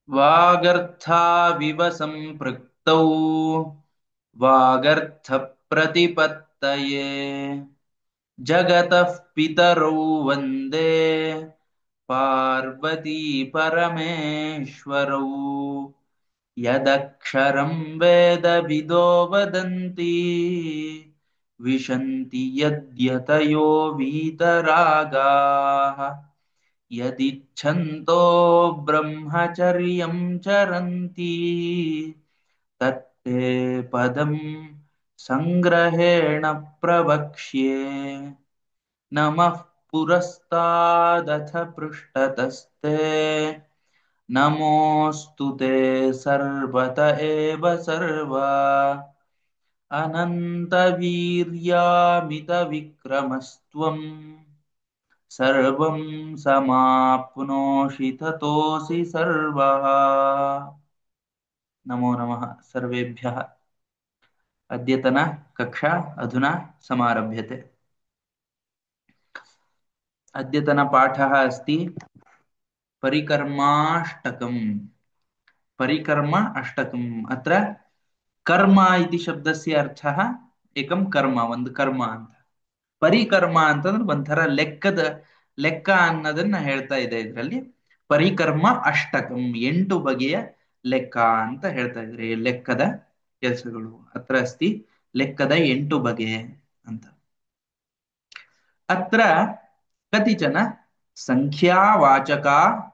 वागर्थाविव सम्पृक्तौ वागर्थप्रतिपत्तये जगतः पितरौ वन्दे पार्वती परमेश्वरौ यदक्षरं वेदविदो वदन्ति विशन्ति यद्यतयो वीतरागाः यदिच्छन्तो ब्रह्मचर्यं चरन्ति तत्ते पदं संग्रहेण प्रवक्ष्ये नमः पुरस्तादथ पृष्ठतस्ते नमोऽस्तु ते सर्वत एव सर्वा अनन्तवीर्यामितविक्रमस्त्वम् सर्वं समाप्नोषि ततोऽसि सर्वः। नमो नमः सर्वेभ्यः। अद्यतन कक्षा अधुना समारभ्यते। अद्यतन पाठः अस्ति परिकर्माष्टकम्। परिकर्म अष्टकम्। अत्र कर्म इति शब्दस्य अर्थः एकं कर्म, ಒಂದು ಕರ್ಮ ಅಂತ. ಪರಿಕರ್ಮ ಅಂತಂದ್ರೆ ಒಂಥರ ಲೆಕ್ಕ ಅನ್ನೋದನ್ನ ಹೇಳ್ತಾ ಇದೆ ಇದರಲ್ಲಿ. ಪರಿಕರ್ಮ ಅಷ್ಟಕಂ, 8 ಬಗೆಯ ಲೆಕ್ಕ ಅಂತ ಹೇಳ್ತಾ ಇದ್ರೆ ಲೆಕ್ಕದ ಕೆಲಸಗಳು. ಅತ್ರ ಅಸ್ತಿ ಲೆಕ್ಕದ 8 ಬಗೆ ಅಂತ. ಅತ್ರ ಕತಿಚನ ಸಂಖ್ಯಾವಾಚಕ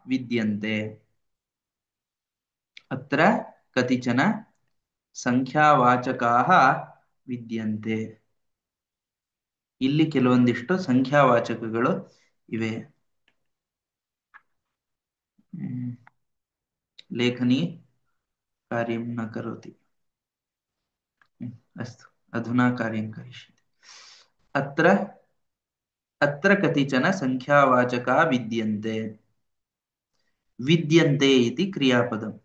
ವಿದ್ಯಂತೆ. ಅತ್ರ ಕತಿಚನ ಸಂಖ್ಯಾವಾಚಕಾಃ ವಿದ್ಯಂತೆ. ಇಲ್ಲಿ ಕೆಲವೊಂದಿಷ್ಟು ಸಂಖ್ಯಾವಾಚಕಗಳು ಇವೆ. लेखनी कार्यं न करोति. अस्तु, अधुना कार्यं करिष्यति. अत्र अत्र कतिचन संख्यावाचका विद्यन्ते. विद्यन्ते इति क्रियापदं.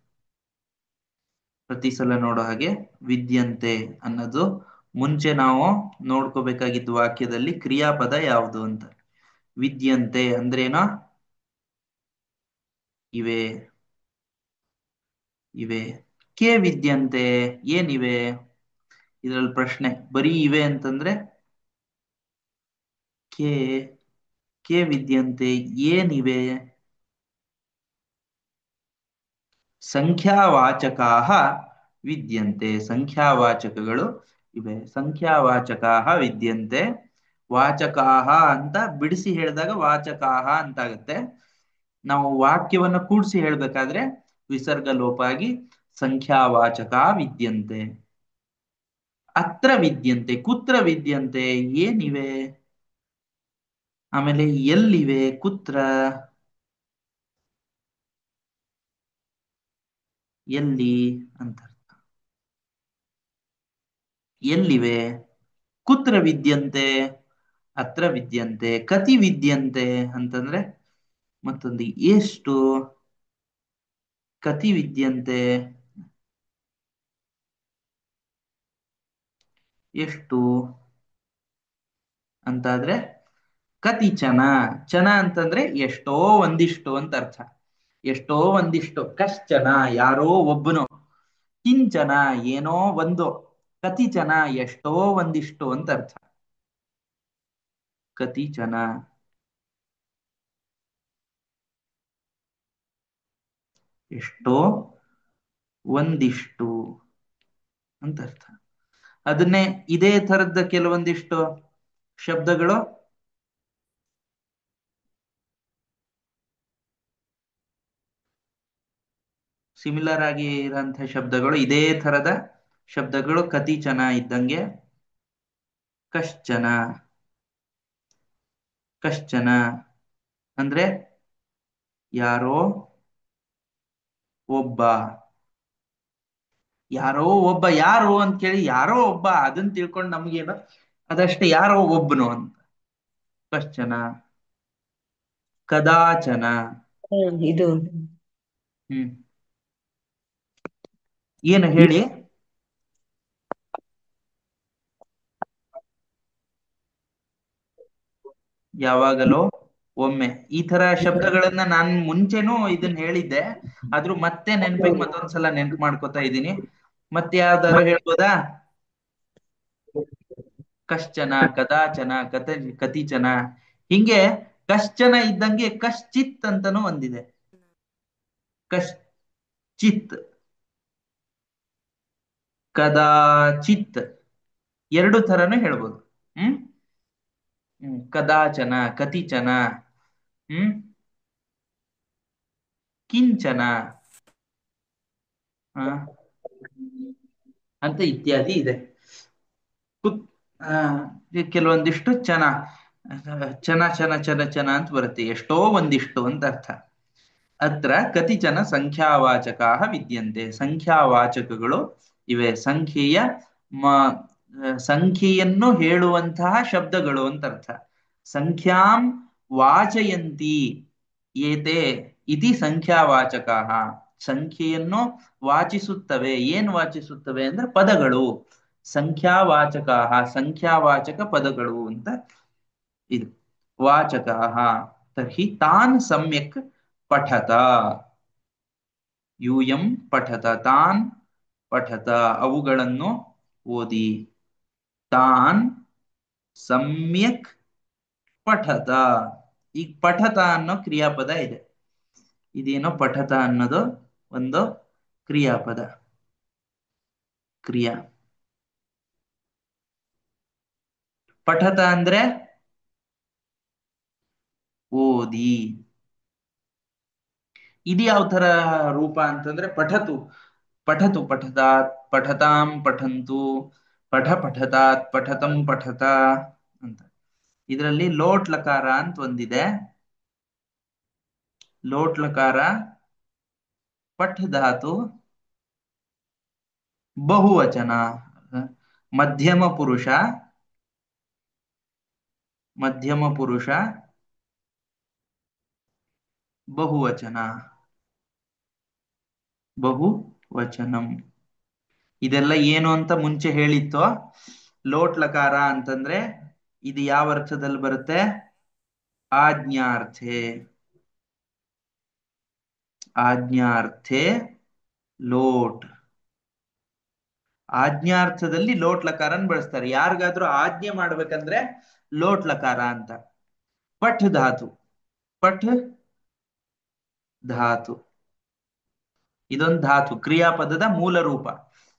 ಪ್ರತಿ ಸಲ ನೋಡೋ ಹಾಗೆ ವಿದ್ಯಂತೆ ಅನ್ನೋದು ಮುಂಚೆ ನಾವು ನೋಡ್ಕೋಬೇಕಾಗಿದ್ದ ವಾಕ್ಯದಲ್ಲಿ ಕ್ರಿಯಾಪದ ಯಾವುದು ಅಂತ. ವಿದ್ಯಂತೆ ಅಂದ್ರೇನೋ ಇವೆ ಇವೆ. ಕೆ ವಿದ್ಯಂತೆ, ಏನಿವೆ? ಇದರಲ್ಲಿ ಪ್ರಶ್ನೆ. ಬರೀ ಇವೆ ಅಂತಂದ್ರೆ ಕೆ ಕೆ ವಿದ್ಯಂತೆ ಏನಿವೆ? ಸಂಖ್ಯಾವಾಚಕಾಃ ವಿದ್ಯಂತೆ. ಸಂಖ್ಯಾವಾಚಕಗಳು ಇವೆ. ಸಂಖ್ಯಾವಾಚಕಾಃ ವಿದ್ಯಂತೆ. ವಾಚಕಾಃ ಅಂತ ಬಿಡಿಸಿ ಹೇಳಿದಾಗ ವಾಚಕಾಃ ಅಂತಾಗುತ್ತೆ. ನಾವು ವಾಕ್ಯವನ್ನು ಕೂಡಿಸಿ ಹೇಳ್ಬೇಕಾದ್ರೆ ವಿಸರ್ಗ ಲೋಪ ಆಗಿ ಸಂಖ್ಯಾವಾಚಕ ವಿದ್ಯಂತೆ. ಅತ್ರ ವಿದ್ಯಂತೆ, ಕುತ್ರ ವಿದ್ಯಂತೆ, ಏನಿವೆ? ಆಮೇಲೆ ಎಲ್ಲಿವೆ, ಕುತ್ರ, ಎಲ್ಲಿ ಅಂತ ಅರ್ಥ. ಎಲ್ಲಿವೆ? ಕುತ್ರ ವಿದ್ಯಂತೆ, ಅತ್ರ ವಿದ್ಯಂತೆ. ಕತಿ ವಿದ್ಯಂತೆ ಅಂತಂದ್ರೆ ಮತ್ತೊಂದು ಎಷ್ಟು, ಕತಿ ವಿದ್ಯಂತೆ ಎಷ್ಟು ಅಂತಾದ್ರೆ ಕತಿಚನ. ಚನ ಅಂತಂದ್ರೆ ಎಷ್ಟೋ ಒಂದಿಷ್ಟು ಅಂತ ಅರ್ಥ. ಎಷ್ಟೋ ಒಂದಿಷ್ಟು. ಕಶ್ಚನ ಯಾರೋ ಒಬ್ಬನು. ಕಿಂಚನ ಏನೋ ಒಂದು. ಕತಿಚನ ಎಷ್ಟೋ ಒಂದಿಷ್ಟು ಅಂತ ಅರ್ಥ. ಕತಿಚನ ಎಷ್ಟೋ ಒಂದಿಷ್ಟು ಅಂತ ಅರ್ಥ. ಅದನ್ನೇ ಇದೇ ತರದ ಕೆಲವೊಂದಿಷ್ಟು ಶಬ್ದಗಳು ಸಿಮಿಲರ್ ಆಗಿ ಇರೋಂಥ ಶಬ್ದಗಳು, ಇದೇ ತರದ ಶಬ್ದಗಳು ಕತಿಚನ ಇದ್ದಂಗೆ. ಕಶ್ಚನ, ಕಶ್ಚನ ಅಂದ್ರೆ ಯಾರೋ ಒಬ್ಬ. ಯಾರೋ ಒಬ್ಬ, ಯಾರು ಅಂತ ಕೇಳಿ ಯಾರೋ ಒಬ್ಬ ಅದನ್ನ ತಿಳ್ಕೊಂಡು ನಮ್ಗೇನು ಅದಷ್ಟೇ, ಯಾರೋ ಒಬ್ಬನು ಅಂತ. ಕಶ್ಚನ, ಕದಾಚನ. ಇದು ಏನು ಹೇಳಿ? ಯಾವಾಗಲೋ ಒಮ್ಮೆ ಈ ತರ ಶಬ್ದಗಳನ್ನ ನಾನು ಮುಂಚೆನೂ ಇದನ್ನ ಹೇಳಿದ್ದೆ, ಆದ್ರೂ ಮತ್ತೆ ನೆನಪಿಗೆ ಮತ್ತೊಂದ್ಸಲ ನೆನ್ಪು ಮಾಡ್ಕೋತಾ ಇದ್ದೀನಿ. ಮತ್ತೆ ಯಾವ್ದಾರು ಹೇಳ್ಬೋದಾ? ಕಶ್ಚನ, ಕದಾಚನ, ಕತಿಚನ, ಹಿಂಗೆ ಕಶ್ಚನ ಇದ್ದಂಗೆ ಕಶ್ಚಿತ್ ಅಂತನೂ ಒಂದಿದೆ. ಕಶ್ಚಿತ್, ಕದಾಚಿತ್, ಎರಡು ತರನು ಹೇಳ್ಬೋದು. ಹ್ಮ್ ಕದಾಚನ, ಕತಿಚನ, ಹ್ಮ್ ಕಿಂಚನ, ಆ, ಅಂತ ಇತ್ಯಾದಿ ಇದೆ. ಕುತ್ ಆ, ಕೆಲವೊಂದಿಷ್ಟು ಚನ ಚನ ಚನ ಚನ ಅಂತ ಬರುತ್ತೆ, ಎಷ್ಟೋ ಒಂದಿಷ್ಟು ಅಂತ ಅರ್ಥ. ಅತ್ರ ಕತಿಚನ ಸಂಖ್ಯಾವಾಚಕಾ ವಿದ್ಯಂತೆ, ಸಂಖ್ಯಾವಾಚಕಗಳು ಇವೆ. ಸಂಖ್ಯೆಯನ್ನು ಹೇಳುವಂತಹ ಶಬ್ದಗಳು ಅಂತ ಅರ್ಥ. ಸಂಖ್ಯಾಂ ವಾಚಯಂತಿ ಏತೆ ಇತಿ ಸಂಖ್ಯಾವಾಚಕಾ, ಸಂಖ್ಯೆಯನ್ನು ವಾಚಿಸುತ್ತವೆ. ಏನ್ ವಾಚಿಸುತ್ತವೆ ಅಂದ್ರೆ ಪದಗಳು. ಸಂಖ್ಯಾವಾಚಕಾ, ಸಂಖ್ಯಾವಾಚಕ ಪದಗಳು ಅಂತ ಇದು. ವಾಚಕಾ ತರ್ಹಿ ತಾನ್ ಸಮ್ಯಕ್ ಪಠತ, ಯೂಯಂ ಪಠತ, ತಾನ್ ಪಠತ, ಅವುಗಳನ್ನು ಓದಿ. ತಾನ್ ಸಮ್ಯಕ್ ಪಠತ, ಈಗ ಪಠತ ಅನ್ನೋ ಕ್ರಿಯಾಪದ ಇದೆ. ಇದೇನೋ ಪಠತ ಅನ್ನೋದು ಒಂದು ಕ್ರಿಯಾಪದ. ಕ್ರಿಯಾ ಪಠತ ಅಂದ್ರೆ ಓದಿ. ಇದು ಯಾವ ತರ ರೂಪ ಅಂತಂದ್ರೆ ಪಠತು, ಪಠತು ಪಠತಾತ್, ಪಠತಾಂ ಪಠಂತು, ಪಠತಾತ್, ಪಠತಂ ಪಠತ ಅಂತ. ಇದರಲ್ಲಿ ಲೋಟ್ ಲಕಾರ ಅಂತ ಒಂದಿದೆ. ಲೋಟ್ ಲಕಾರ ಪಠ್ ಧಾತು ಬಹುವಚನ, ಮಧ್ಯಮ ಪುರುಷ, ಮಧ್ಯಮ ಪುರುಷ ಬಹುವಚನ, ಬಹುವಚನಂ. ಇದೆಲ್ಲ ಏನು ಅಂತ ಮುಂಚೆ ಹೇಳಿತ್ತು. ಲೋಟ್ ಲಕಾರ ಅಂತಂದ್ರೆ ಇದು ಯಾವ ಅರ್ಥದಲ್ಲಿ ಬರುತ್ತೆ? ಆಜ್ಞಾರ್ಥೆ. ಆಜ್ಞಾರ್ಥೆ ಲೋಟ್. ಆಜ್ಞಾರ್ಥದಲ್ಲಿ ಲೋಟ್ ಲಕಾರನ್ ಬಳಸ್ತಾರೆ. ಯಾರಿಗಾದ್ರೂ ಆಜ್ಞೆ ಮಾಡ್ಬೇಕಂದ್ರೆ ಲೋಟ್ ಲಕಾರ ಅಂತ. ಪಠ್ ಧಾತು, ಪಠ್ ಧಾತು, ಇದೊಂದು ಧಾತು, ಕ್ರಿಯಾಪದದ ಮೂಲ ರೂಪ.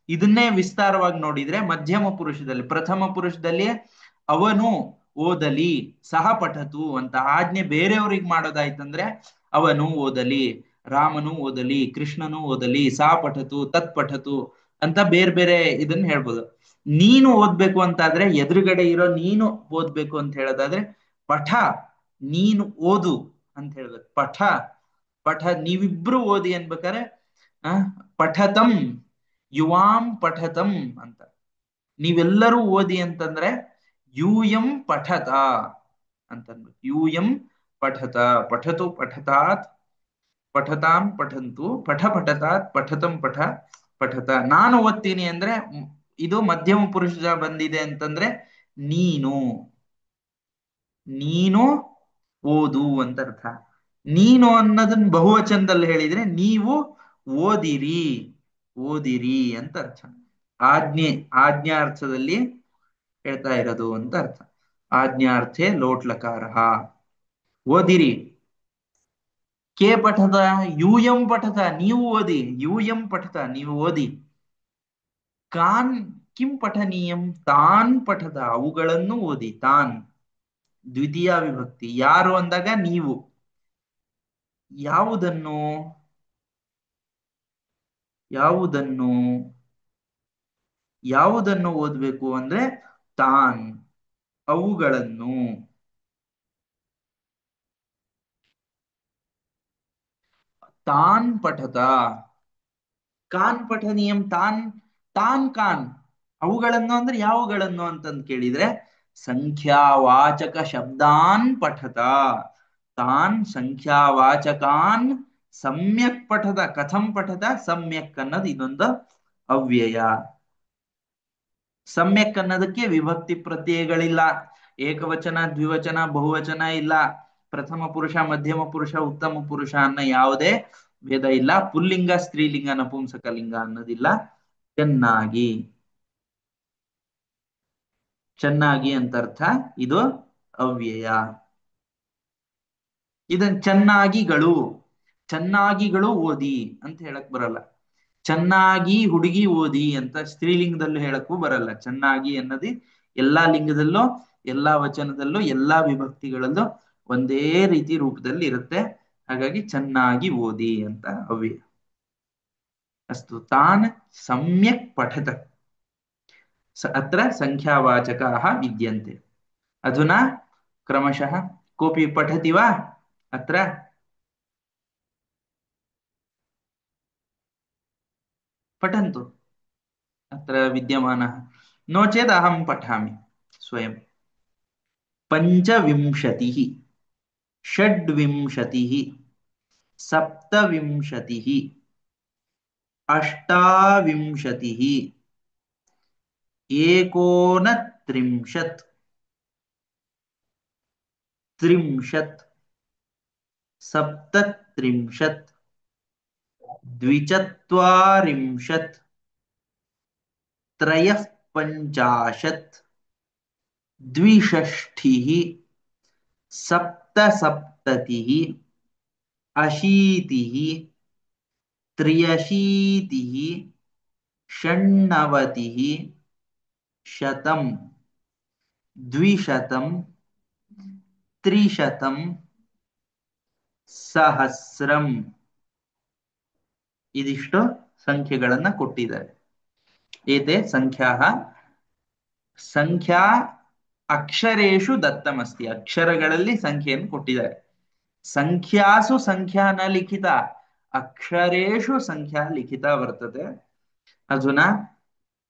ಇದನ್ನೇ ವಿಸ್ತಾರವಾಗಿ ನೋಡಿದ್ರೆ ಮಧ್ಯಮ ಪುರುಷದಲ್ಲಿ, ಪ್ರಥಮ ಪುರುಷದಲ್ಲಿ ಅವನು ಓದಲಿ, ಸಹ ಪಠತು ಅಂತ ಆಜ್ಞೆ ಬೇರೆಯವ್ರಿಗೆ ಮಾಡೋದಾಯ್ತಂದ್ರೆ ಅವನು ಓದಲಿ, ರಾಮನು ಓದಲಿ, ಕೃಷ್ಣನು ಓದಲಿ, ಸಾ ಪಠತು, ತತ್ ಪಠತು ಅಂತ ಬೇರೆ ಬೇರೆ ಇದನ್ನ ಹೇಳ್ಬೋದು. ನೀನು ಓದ್ಬೇಕು ಅಂತಾದ್ರೆ ಎದುರುಗಡೆ ಇರೋ ನೀನು ಓದ್ಬೇಕು ಅಂತ ಹೇಳೋದಾದ್ರೆ ಪಠ, ನೀನು ಓದು ಅಂತ ಹೇಳ್ಬೇಕು. ಪಠ ಪಠ, ನೀವಿಬ್ರು ಓದಿ ಅನ್ಬೇಕಾದ್ರೆ ಆ ಪಠತಂ, ಯುವಾಂ ಪಠತಂ ಅಂತ. ನೀವೆಲ್ಲರೂ ಓದಿ ಅಂತಂದ್ರೆ ಯೂಯಂ ಪಠತ ಅಂತನ್ಬೇಕು. ಯೂಯಂ ಪಠತ, ಪಠತು ಪಠತಾತ್, ಪಠತಾಂ ಪಠಂತು, ಪಠತಾತ್, ಪಠತಂ ಪಠತ. ನಾನು ಓದ್ತೀನಿ ಅಂದ್ರೆ ಇದು ಮಧ್ಯಮ ಪುರುಷ ಬಂದಿದೆ ಅಂತಂದ್ರೆ ನೀನು, ನೀನು ಓದು ಅಂತ ಅರ್ಥ. ನೀನು ಅನ್ನೋದನ್ನ ಬಹುವಚನದಲ್ಲಿ ಹೇಳಿದ್ರೆ ನೀವು ಓದಿರಿ, ಓದಿರಿ ಅಂತ ಅರ್ಥ. ಆಜ್ಞೆ, ಆಜ್ಞಾರ್ಥದಲ್ಲಿ ಹೇಳ್ತಾ ಇರೋದು ಅಂತ ಅರ್ಥ. ಆಜ್ಞಾರ್ಥೆ ಲೋಟ್ ಲಕಾರ, ಓದಿರಿ. ಕೆ ಪಠದ, ಯೂಯಂ ಪಠತ, ನೀವು ಓದಿ. ಯೂಯಂ ಪಠತ, ನೀವು ಓದಿ. ಕಾನ್ ಕಿಂ ಪಠನೀಯಂ, ತಾನ್ ಪಠದ, ಅವುಗಳನ್ನು ಓದಿ. ತಾನ್ ದ್ವಿತೀಯ ವಿಭಕ್ತಿ. ಯಾರು ಅಂದಾಗ ನೀವು. ಯಾವುದನ್ನು, ಯಾವುದನ್ನು, ಯಾವುದನ್ನು ಓದ್ಬೇಕು ಅಂದ್ರೆ ತಾನ್, ಅವುಗಳನ್ನು. ತಾನ್ ಪಠತ, ಕಾನ್ ಪಠನೀಯಂ, ತಾನ್, ತಾನ್ ಕಾನ್, ಅವುಗಳನ್ನು ಅಂದ್ರೆ ಯಾವುಗಳನ್ನು ಅಂತಂದು ಕೇಳಿದ್ರೆ ಸಂಖ್ಯಾವಾಚಕ ಶಬ್ದಾನ್ ಪಠತ. ತಾನ್ ಸಂಖ್ಯಾವಾಚಕಾನ್ ಸಮ್ಯಕ್ ಪಠದ. ಕಥಂ ಪಠದ? ಸಮ್ಯಕ್ ಅನ್ನೋದು ಇದೊಂದು ಅವ್ಯಯ. ಸಮ್ಯಕ್ ಅನ್ನೋದಕ್ಕೆ ವಿಭಕ್ತಿ ಪ್ರತ್ಯಯಗಳಿಲ್ಲ, ಏಕವಚನ ದ್ವಿವಚನ ಬಹುವಚನ ಇಲ್ಲ. ಪ್ರಥಮ ಪುರುಷ, ಮಧ್ಯಮ ಪುರುಷ, ಉತ್ತಮ ಪುರುಷ ಅನ್ನೋ ಯಾವುದೇ ಭೇದ ಇಲ್ಲ. ಪುಲ್ಲಿಂಗ, ಸ್ತ್ರೀಲಿಂಗ, ನಪುಂಸಕಲಿಂಗ ಅನ್ನೋದಿಲ್ಲ. ಚೆನ್ನಾಗಿ, ಚೆನ್ನಾಗಿ ಅಂತ ಅರ್ಥ. ಇದು ಅವ್ಯಯ. ಇದನ್ ಚೆನ್ನಾಗಿಗಳು, ಚೆನ್ನಾಗಿಗಳು ಓದಿ ಅಂತ ಹೇಳಕ್ ಬರಲ್ಲ. ಚೆನ್ನಾಗಿ ಹುಡುಗಿ ಓದಿ ಅಂತ ಸ್ತ್ರೀಲಿಂಗದಲ್ಲೂ ಹೇಳಕ್ಕೂ ಬರಲ್ಲ. ಚೆನ್ನಾಗಿ ಅನ್ನೋದು ಎಲ್ಲಾ ಲಿಂಗದಲ್ಲೂ, ಎಲ್ಲಾ ವಚನದಲ್ಲೂ, ಎಲ್ಲಾ ವಿಭಕ್ತಿಗಳಲ್ಲೂ ಒಂದೇ ರೀತಿ ರೂಪದಲ್ಲಿ ಇರುತ್ತೆ. ಹಾಗಾಗಿ ಚೆನ್ನಾಗಿ ಓದಿ ಅಂತ ಅವ್ಯಯ. ಅಸ್ತು, ತಾನ್ ಸಮ್ಯಕ್ ಪಠತ ಅತ್ರ ಸಂಖ್ಯಾವಾಚಕಾಃ ವಿದ್ಯಂತೆ. ಅಧುನಾ ಕ್ರಮಶಃ ಕೋಪಿ ಪಠತಿ ವಾ ಅತ್ರ? पठन्तु अत्र विद्यमानः। नो चेत् अहं पठामि स्वयं। पञ्चविंशतिः, षड्विंशतिः, सप्तविंशतिः, अष्टाविंशतिः, एकोनत्रिंशत्, त्रिंशत्, सप्तत्रिंशत्, द्विचत्वारिंशत्, त्रयः पञ्चाशत्, द्विषष्टिः, सप्तसप्ततिः, अशीतिः, त्र्यशीतिः, षण्णवतिः, शतं, द्विशतं, त्रिशतं, सहस्रಂ. ಇದಿಷ್ಟು ಸಂಖ್ಯೆಗಳನ್ನ ಕೊಟ್ಟಿದ್ದಾರೆ. ಏತೆ ಸಂಖ್ಯಾಃ, ಸಂಖ್ಯಾ ಅಕ್ಷರೇಷು ದತ್ತಮಸ್ತಿ. ಅಕ್ಷರಗಳಲ್ಲಿ ಸಂಖ್ಯೆಯನ್ನು ಕೊಟ್ಟಿದ್ದಾರೆ. ಸಂಖ್ಯಾಸು ಸಂಖ್ಯಾ ನ ಲಿಖಿತ, ಅಕ್ಷರೇಷು ಸಂಖ್ಯಾ ಲಿಖಿತ ವರ್ತತೆ. ಅಧುನಾ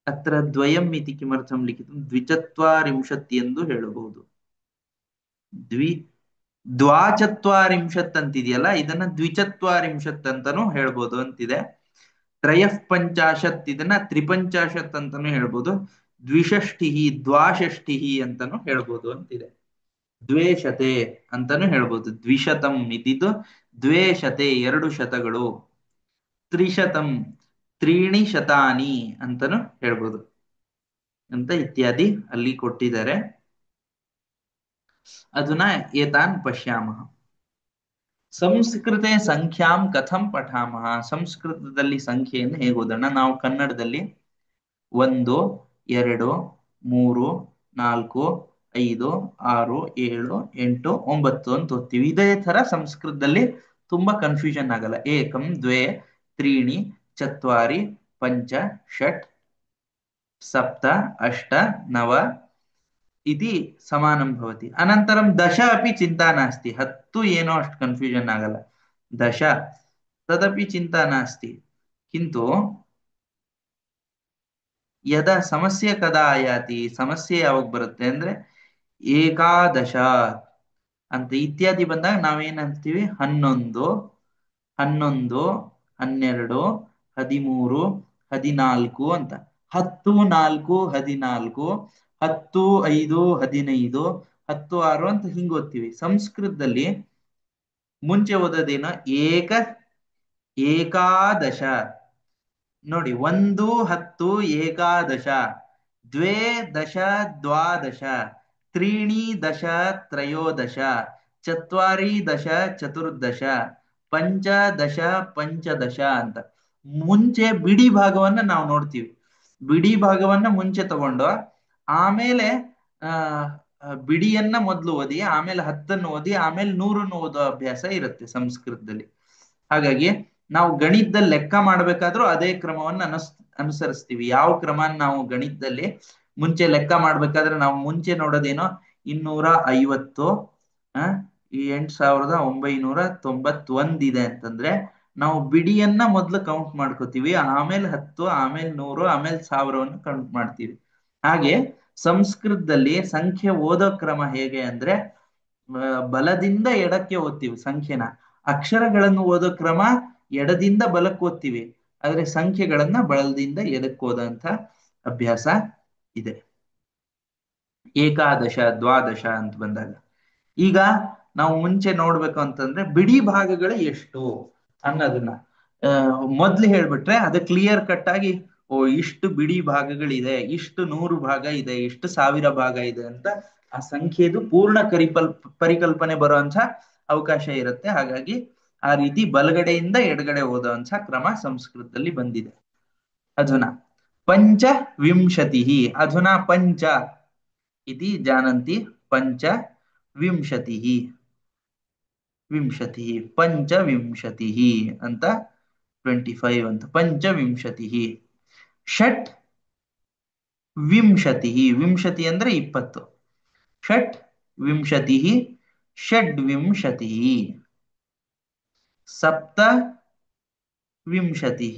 ಅತ್ರ ದ್ವಯಂ ಇತಿ ಕಿಮರ್ಥಂ ಲಿಖಿತಂ? ದ್ವಿಚತ್ವಾರಿಂಶತ್ ಎಂದು ಹೇಳಬಹುದು. ದ್ವಾಚತ್ವಾರಿಂಶತ್ ಅಂತಿದೆಯಲ್ಲ, ಇದನ್ನ ದ್ವಿಚತ್ವಾರಿಂಶತ್ ಅಂತಾನು ಹೇಳ್ಬೋದು ಅಂತಿದೆ. ತ್ರಯಃ ಪಂಚಾಶತ್ ಇದನ್ನ ತ್ರಿಪಂಚಾಶತ್ ಅಂತಾನು ಹೇಳ್ಬೋದು. ದ್ವಿಷಷ್ಟಿ, ದ್ವಾಷಷ್ಟಿ ಅಂತಾನು ಹೇಳ್ಬೋದು ಅಂತಿದೆ. ದ್ವೇಷತೆ ಅಂತಾನು ಹೇಳ್ಬೋದು. ದ್ವಿಶತಂ ಇದ್ದಿದ್ದು ದ್ವೇಷತೆ, ಎರಡು ಶತಗಳು. ತ್ರಿಶತಂ, ತ್ರೀಣಿ ಶತಾನಿ ಅಂತಾನು ಹೇಳ್ಬೋದು ಅಂತ ಇತ್ಯಾದಿ ಅಲ್ಲಿ ಕೊಟ್ಟಿದ್ದಾರೆ. ಅಧುನಾ ಏತಾನ್ ಪಶ್ಯಾಮಃ. ಸಂಸ್ಕೃತೆ ಸಂಖ್ಯಾಂ ಕಥಂ ಪಠಾಮಃ. ಸಂಸ್ಕೃತದಲ್ಲಿ ಸಂಖ್ಯೆಯನ್ನು ಹೇಗೆ ಓದೋಣ? ನಾವು ಕನ್ನಡದಲ್ಲಿ 1, 2, 3, 4, 5, 6, 7, 8, 9 ಅಂತ ಓದ್ತೀವಿ. ಇದೇ ತರ ಸಂಸ್ಕೃತದಲ್ಲಿ ತುಂಬಾ ಕನ್ಫ್ಯೂಷನ್ ಆಗಲ್ಲ. ಏಕಂ, ದ್ವೇ, ತ್ರೀಣಿ, ಚತ್ವಾರಿ, ಪಂಚ, ಷಟ್, ಸಪ್ತ, ಅಷ್ಟ, ನವ इति समानं भवति. अनन्तरं दश अपि चिन्ता नास्ति. 10 ಏನೋ ಅಷ್ಟು ಕನ್ಫ್ಯೂಷನ್ ಆಗಲ್ಲ. ದಶ ತದಪಿ ಚಿಂತಾ ನಾಸ್ತಿ. किन्तु ಯದಾ ಸಮಸ್ಯೆ ಕದಾ ಆಯಾತಿ, ಸಮಸ್ಯೆ ಯಾವಾಗ ಬರುತ್ತೆ ಅಂದ್ರೆ ಏಕಾದಶ ಅಂತ ಇತ್ಯಾದಿ ಬಂದಾಗ ನಾವೇನ್ ಅಂತೀವಿ? 11, 11, 12, 13, 14 ಅಂತ. 10, 4, 14, 10, 5, 15, 10, 6 ಅಂತ ಹಿಂಗ್ ಓದ್ತೀವಿ. ಸಂಸ್ಕೃತದಲ್ಲಿ ಮುಂಚೆ ಓದೋದೇನೋ ಏಕಾದಶ. ನೋಡಿ, 1, 10 ಏಕಾದಶ, 2 ದಶ ದ್ವಾದಶ, ತ್ರೀಣಿ ದಶ ತ್ರಯೋದಶ, ಚತ್ವಾರಿ ದಶ ಚತುರ್ದಶ, ಪಂಚದಶ ಪಂಚದಶ ಅಂತ ಮುಂಚೆ ಬಿಡಿ ಭಾಗವನ್ನ ನಾವು ನೋಡ್ತೀವಿ. ಬಿಡಿ ಭಾಗವನ್ನ ಮುಂಚೆ ತಗೊಂಡು ಆಮೇಲೆ ಆ ಬಿಡಿಯನ್ನ ಮೊದಲು ಓದಿ, ಆಮೇಲೆ 10 ಓದಿ, ಆಮೇಲೆ 100 ಓದೋ ಅಭ್ಯಾಸ ಇರುತ್ತೆ ಸಂಸ್ಕೃತದಲ್ಲಿ. ಹಾಗಾಗಿ ನಾವು ಗಣಿತದಲ್ಲಿ ಲೆಕ್ಕ ಮಾಡ್ಬೇಕಾದ್ರೂ ಅದೇ ಕ್ರಮವನ್ನು ಅನುಸರಿಸ್ತೀವಿ. ಯಾವ ಕ್ರಮ ನಾವು ಗಣಿತದಲ್ಲಿ ಮುಂಚೆ ಲೆಕ್ಕ ಮಾಡ್ಬೇಕಾದ್ರೆ ನಾವು ಮುಂಚೆ ನೋಡೋದೇನೋ 250, 8991 ಇದೆ ಅಂತಂದ್ರೆ ನಾವು ಬಿಡಿಯನ್ನ ಮೊದಲು ಕೌಂಟ್ ಮಾಡ್ಕೋತೀವಿ, ಆಮೇಲೆ 10, ಆಮೇಲೆ 100, ಆಮೇಲೆ 1000 ಕೌಂಟ್ ಮಾಡ್ತೀವಿ. ಹಾಗೆ ಸಂಸ್ಕೃತದಲ್ಲಿ ಸಂಖ್ಯೆ ಓದೋ ಕ್ರಮ ಹೇಗೆ ಅಂದ್ರೆ ಬಲದಿಂದ ಎಡಕ್ಕೆ ಓದ್ತೀವಿ ಸಂಖ್ಯೆನ. ಅಕ್ಷರಗಳನ್ನು ಓದೋ ಕ್ರಮ ಎಡದಿಂದ ಬಲಕ್ಕೆ ಓದ್ತೀವಿ, ಆದ್ರೆ ಸಂಖ್ಯೆಗಳನ್ನ ಬಲದಿಂದ ಎಡಕ್ಕೆ ಓದಂತ ಅಭ್ಯಾಸ ಇದೆ. ಏಕಾದಶ ದ್ವಾದಶ ಅಂತ ಬಂದಾಗ ಈಗ ನಾವು ಮುಂಚೆ ನೋಡ್ಬೇಕು ಅಂತಂದ್ರೆ ಬಿಡಿ ಭಾಗಗಳು ಎಷ್ಟು ಅನ್ನೋದನ್ನ ಮೊದ್ಲು ಹೇಳ್ಬಿಟ್ರೆ ಅದು ಕ್ಲಿಯರ್ ಕಟ್ ಆಗಿ ಓ ಇಷ್ಟು ಬಿಡಿ ಭಾಗಗಳಿದೆ, ಇಷ್ಟು 100 ಭಾಗ ಇದೆ, ಇಷ್ಟು 1000 ಭಾಗ ಇದೆ ಅಂತ ಆ ಸಂಖ್ಯೆದು ಪೂರ್ಣ ಪರಿಕಲ್ಪನೆ ಬರುವಂತ ಅವಕಾಶ ಇರುತ್ತೆ. ಹಾಗಾಗಿ ಆ ರೀತಿ ಬಲಗಡೆಯಿಂದ ಎಡಗಡೆ ಓದುವಂತ ಕ್ರಮ ಸಂಸ್ಕೃತದಲ್ಲಿ ಬಂದಿದೆ. ಅಧುನಾ ಪಂಚವಿಂಶತಿ, ಅಧುನಾ ಪಂಚ ಇತಿ ಜಾನಂತಿ, ಪಂಚ ವಿಂಶತಿ ವಿಂಶತಿ ಪಂಚವಿಂಶತಿ ಅಂತ 25 ಅಂತ ಪಂಚವಿಂಶತಿ. ಷಟ್ ವಿಂಶತಿ, ವಿಂಶತಿ ಅಂದ್ರೆ 20. ಷಟ್ ವಿಂಶತಿ ಷಡ್ವಿಂಶತಿ. ಸಪ್ತ ವಿಂಶತಿ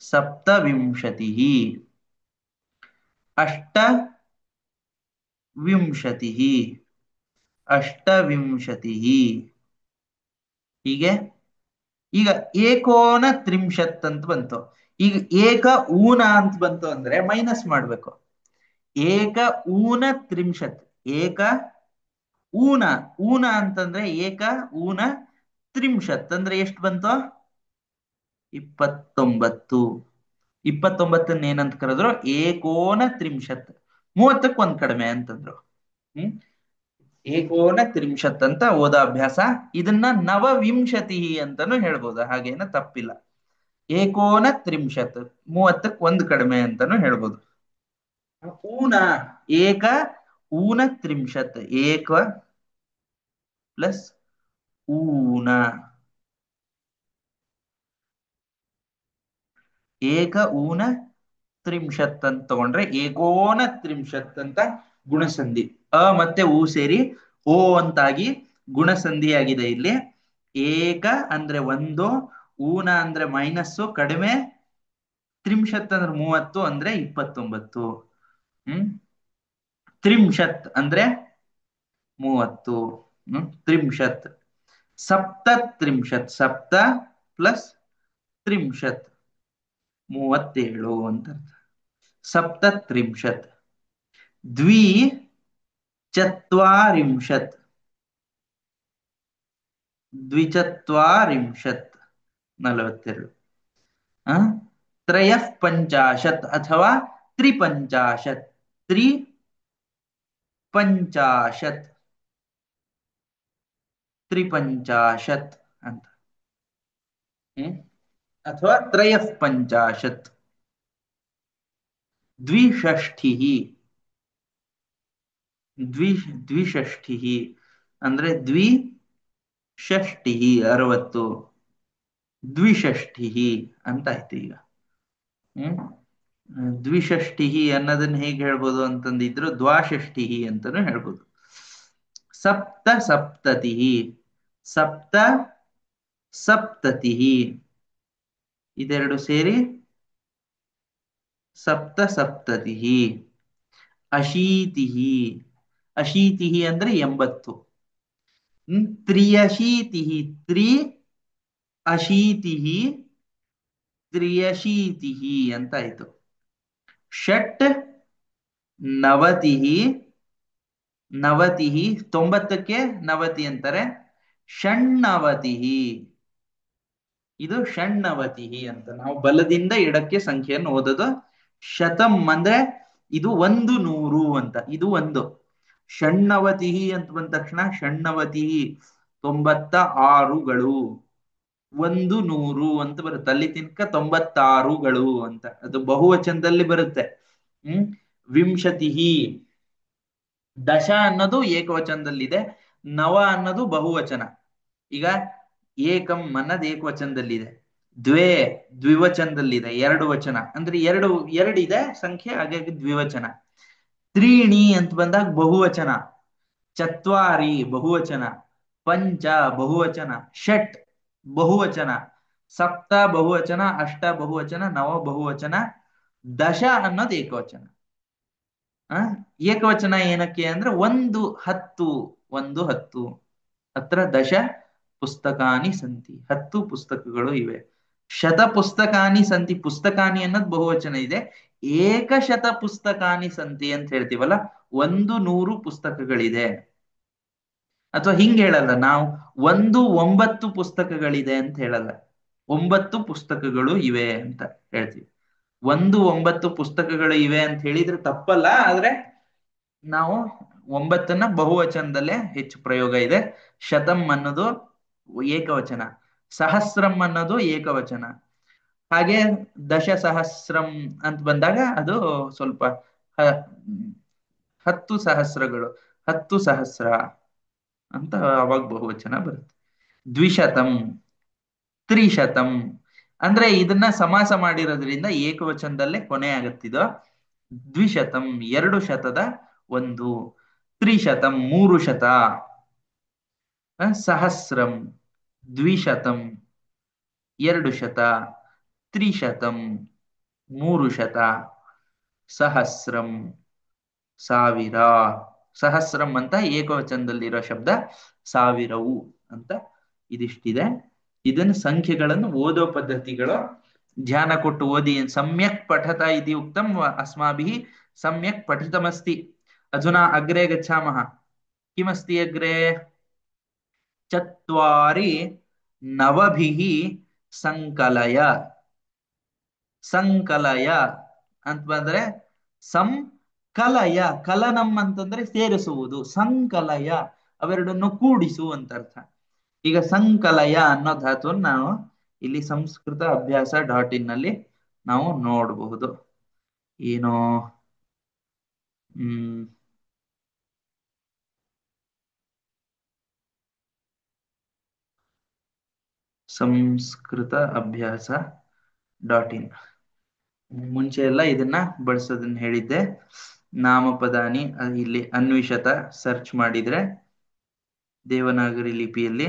ಸಪ್ತವಿಂಶತಿ. ಅಷ್ಟ ವಿಂಶತಿ ಅಷ್ಟವಿಂಶತಿ. ಹೀಗೆ ಈಗ ಏಕೋನ ತ್ರಿಂಶತ್ ಅಂತ ಬಂತು. ಈಗ ಏಕ ಊನ ಅಂತ ಬಂತು ಅಂದ್ರೆ ಮೈನಸ್ ಮಾಡ್ಬೇಕು. ಏಕ ಊನ ತ್ರಿಂಶತ್, ಏಕ ಊನ, ಊನ ಅಂತಂದ್ರೆ ಏಕ ಊನ ತ್ರಿಂಶತ್ ಅಂದ್ರೆ ಎಷ್ಟು ಬಂತು? 29. 29 ಏನಂತ ಕರೆದ್ರು? ಏಕೋನ ತ್ರಿಂಶತ್, 30ಕ್ಕೆ ಒಂದ್ ಕಡಿಮೆ ಅಂತಂದ್ರು. ಏಕೋನ ತ್ರಿಂಶತ್ ಅಂತ ಓದ ಅಭ್ಯಾಸ. ಇದನ್ನ ನವವಿಂಶತಿ ಅಂತಾನು ಹೇಳ್ಬೋದು, ಹಾಗೇನ ತಪ್ಪಿಲ್ಲ. ಏಕೋನ ತ್ರಿಂಶತ್, 30ಕ್ಕೆ ಒಂದು ಕಡಿಮೆ ಅಂತಾನು ಹೇಳ್ಬೋದು. ಊನ, ಏಕ ಊನ ತ್ರಿಂಶತ್, ಏಕ ಪ್ಲಸ್ ಊನ, ಏಕ ಊನ ತ್ರಿಂಶತ್ ಅಂತ ತಗೊಂಡ್ರೆ ಏಕೋನ ತ್ರಿಂಶತ್ ಅಂತ ಗುಣಸಂಧಿ. ಅ ಮತ್ತೆ ಊ ಸೇರಿ ಓ ಅಂತಾಗಿ ಗುಣಸಂಧಿ ಆಗಿದೆ ಇಲ್ಲಿ. ಏಕ ಅಂದ್ರೆ ಒಂದು, ಊನ ಅಂದ್ರೆ ಮೈನಸ್ಸು ಕಡಿಮೆ, ತ್ರಿಂಶತ್ ಅಂದ್ರೆ 30 ಅಂದ್ರೆ 29. ತ್ರಿಂಶತ್ ಅಂದ್ರೆ 30. ತ್ರಿಂಶತ್. ಸಪ್ತ ತ್ರಿಂಶತ್, ಸಪ್ತ ಪ್ಲಸ್ ತ್ರಿಂಶತ್ 37 ಅಂತ ಅರ್ಥ. ಸಪ್ತ ತ್ರಿಂಶತ್. ದ್ವಿಚತ್ವಾರಿಂಶತ್, ದ್ವಿಚತ್ವಾರಿಂಶತ್ 42. ತ್ರಯಃ ಪಂಚಾಶತ್ ಅಥವಾ ತ್ರಿಪಂಚಾಶತ್, ತ್ರಿಪಂಚಾಶತ್, ತ್ರಿಪಂಚಾಶತ್ ಅಂತ. ಅಥವಾ ತ್ರಯಃ ಪಂಚಾಶತ್. ದ್ವಿಷಷ್ಠಿ, ದ್ವಿಷಷ್ಠಿ ಅಂದ್ರೆ ದ್ವಿಷಷ್ಠಿ 60. ದ್ವಿಷಷ್ಠಿ ಅಂತ ಆಯ್ತು. ಈಗ ದ್ವಿಷಷ್ಠಿ ಅನ್ನೋದನ್ನ ಹೇಗೆ ಹೇಳ್ಬೋದು ಅಂತಂದಿದ್ರು ದ್ವಾಷಷ್ಠಿ ಅಂತಾನು ಹೇಳ್ಬೋದು. ಸಪ್ತ ಸಪ್ತತಿ, ಸಪ್ತ ಸಪ್ತತಿ ಇದೆರಡು ಸೇರಿ ಸಪ್ತ ಸಪ್ತತಿ. ಅಶೀತಿ, ಅಶೀತಿ ಅಂದ್ರೆ 80. ತ್ರಿಯಶೀತಿ, ತ್ರಿ ಅಶೀತಿ ತ್ರಿಯಶೀತಿ ಅಂತ ಆಯ್ತು. ಷಟ್ ನವತಿ, ನವತಿ 90ಕ್ಕೆ ನವತಿ ಅಂತಾರೆ. ಷಣ್ಣವತಿ, ಇದು ಷಣ್ಣವತಿ ಅಂತ. ನಾವು ಬಲದಿಂದ ಎಡಕ್ಕೆ ಸಂಖ್ಯೆಯನ್ನು ಓದೋದು. ಶತಂ ಅಂದ್ರೆ ಇದು 100 ಅಂತ, ಇದು ಒಂದು. ಷಣ್ಣವತಿ ಅಂತ ಬಂದ ತಕ್ಷಣ ಷಣ್ಣವತಿ 96ಗಳು, 100 ಅಂತ ಬರುತ್ತೆ. ಅಲ್ಲಿ ತನಕ 96ಗಳು ಅಂತ, ಅದು ಬಹುವಚನದಲ್ಲಿ ಬರುತ್ತೆ. ವಿಂಶತಿ, ದಶ ಅನ್ನೋದು ಏಕವಚನದಲ್ಲಿದೆ, ನವ ಅನ್ನೋದು ಬಹುವಚನ. ಈಗ ಏಕಂ ಅನ್ನೋದು ಏಕವಚನದಲ್ಲಿದೆ, ದ್ವೇ ದ್ವಿವಚನದಲ್ಲಿದೆ, 2 ವಚನ ಅಂದ್ರೆ ಎರಡಿದೆ ಸಂಖ್ಯೆ, ಹಾಗಾಗಿ ದ್ವಿವಚನ. ತ್ರೀಣಿ ಅಂತ ಬಂದಾಗ ಬಹುವಚನ, ಚತ್ವಾರಿ ಬಹುವಚನ, ಪಂಚ ಬಹುವಚನ, ಷಟ್ ಬಹುವಚನ, ಸಪ್ತ ಬಹುವಚನ, ಅಷ್ಟ ಬಹುವಚನ, ನವ ಬಹುವಚನ, ದಶ ಅನ್ನೋದು ಏಕವಚನ. ಏಕವಚನ ಏನಕ್ಕೆ ಅಂದ್ರೆ 10, 10. ಅತ್ರ ದಶ ಪುಸ್ತಕಾನಿ ಸಂತಿ, 10 ಪುಸ್ತಕಗಳು ಇವೆ. ಶತ ಪುಸ್ತಕಾನಿ ಸಂತಿ, ಪುಸ್ತಕಾನಿ ಅನ್ನೋದು ಬಹುವಚನ ಇದೆ. ಏಕಶತ ಪುಸ್ತಕಾನಿ ಸಂತಿ ಅಂತ ಹೇಳ್ತೀವಲ್ಲ, 100 ಪುಸ್ತಕಗಳಿದೆ. ಅಥವಾ ಹಿಂಗ್ ಹೇಳಲ್ಲ ನಾವು, 9 ಪುಸ್ತಕಗಳಿದೆ ಅಂತ ಹೇಳಲ್ಲ, 9 ಪುಸ್ತಕಗಳು ಇವೆ ಅಂತ ಹೇಳ್ತೀವಿ. 9 ಪುಸ್ತಕಗಳು ಇವೆ ಅಂತ ಹೇಳಿದ್ರೆ ತಪ್ಪಲ್ಲ, ಆದ್ರೆ ನಾವು 9ನ್ನ ಬಹುವಚನದಲ್ಲೇ ಹೆಚ್ಚು ಪ್ರಯೋಗ ಇದೆ. ಶತಂ ಅನ್ನೋದು ಏಕವಚನ, ಸಹಸ್ರಂ ಅನ್ನೋದು ಏಕವಚನ. ಹಾಗೆ ದಶಸಹಸ್ರಂ ಅಂತ ಬಂದಾಗ ಅದು ಸ್ವಲ್ಪ 10 ಸಹಸ್ರಗಳು, 10 ಸಹಸ್ರ ಅಂತ ಅವಾಗ ಬಹುವಚನ ಬರುತ್ತೆ. ದ್ವಿಶತಂ, ತ್ರಿಶತಂ, ಅಂದ್ರೆ ಇದನ್ನ ಸಮಾಸ ಮಾಡಿರೋದ್ರಿಂದ ಏಕವಚನದಲ್ಲೇ ಕೊನೆ ಆಗತ್ತಿದು. ದ್ವಿಶತಂ 2 ಶತದ 1, ತ್ರಿಶತಂ 3 ಶತ, ಸಹಸ್ರಂ, ದ್ವಿಶತಂ 2 ಶತ, ತ್ರಿಶತಂ 3 ಶತ, ಸಹಸ್ರಂ 1000. ಸಹಸ್ರಂ ಅಂತ ಏಕವಚನದಲ್ಲಿರೋ ಶಬ್ದ, ಸಾವಿರವು ಅಂತ ಇದಿಷ್ಟಿದೆ. ಇದನ್ನ ಸಂಖ್ಯೆಗಳನ್ನು ಓದೋ ಪದ್ಧತಿಗಳು ಧ್ಯಾನ ಕೊಟ್ಟು ಓದಿ. ಸಮ್ಯಕ್ ಪಠತ ಇತಿ ಉಕ್ತಂ ಅಸ್ಮಾಭಿಃ, ಸಮ್ಯಕ್ ಪಠಿತಮಸ್ತಿ. ಅಧುನಾ ಅಗ್ರೆ ಗಚ್ಚಾಮಃ. ಕಿಮಸ್ತಿ ಅಗ್ರೆ? ಚತ್ವಾರಿ ನವಭಿಃ ಸಂಕಲಯ. ಸಂಕಲಯ ಅಂತ ಬಂದ್ರೆ ಸಂಕಲಯ, ಕಲನಂ ಅಂತಂದ್ರೆ ಸೇರಿಸುವುದು, ಸಂಕಲಯ ಅವೆರಡನ್ನು ಕೂಡಿಸು ಅಂತ ಅರ್ಥ. ಈಗ ಸಂಕಲಯ ಅನ್ನೋ ಧಾತುವನ್ನು ನಾವು ಇಲ್ಲಿ ಸಂಸ್ಕೃತ ಅಭ್ಯಾಸ .in ನಲ್ಲಿ ನಾವು ನೋಡಬಹುದು. ಏನು ಸಂಸ್ಕೃತ ಅಭ್ಯಾಸ .in. ಮುಂಚೆ ಎಲ್ಲ ಇದನ್ನ ಬಳಸೋದನ್ನ ಹೇಳಿದ್ದೆ. ನಾಮಪದಾನಿ ಇಲ್ಲಿ ಅನ್ವಿಷತ ಸರ್ಚ್ ಮಾಡಿದ್ರೆ ದೇವನಾಗರಿ ಲಿಪಿಯಲ್ಲಿ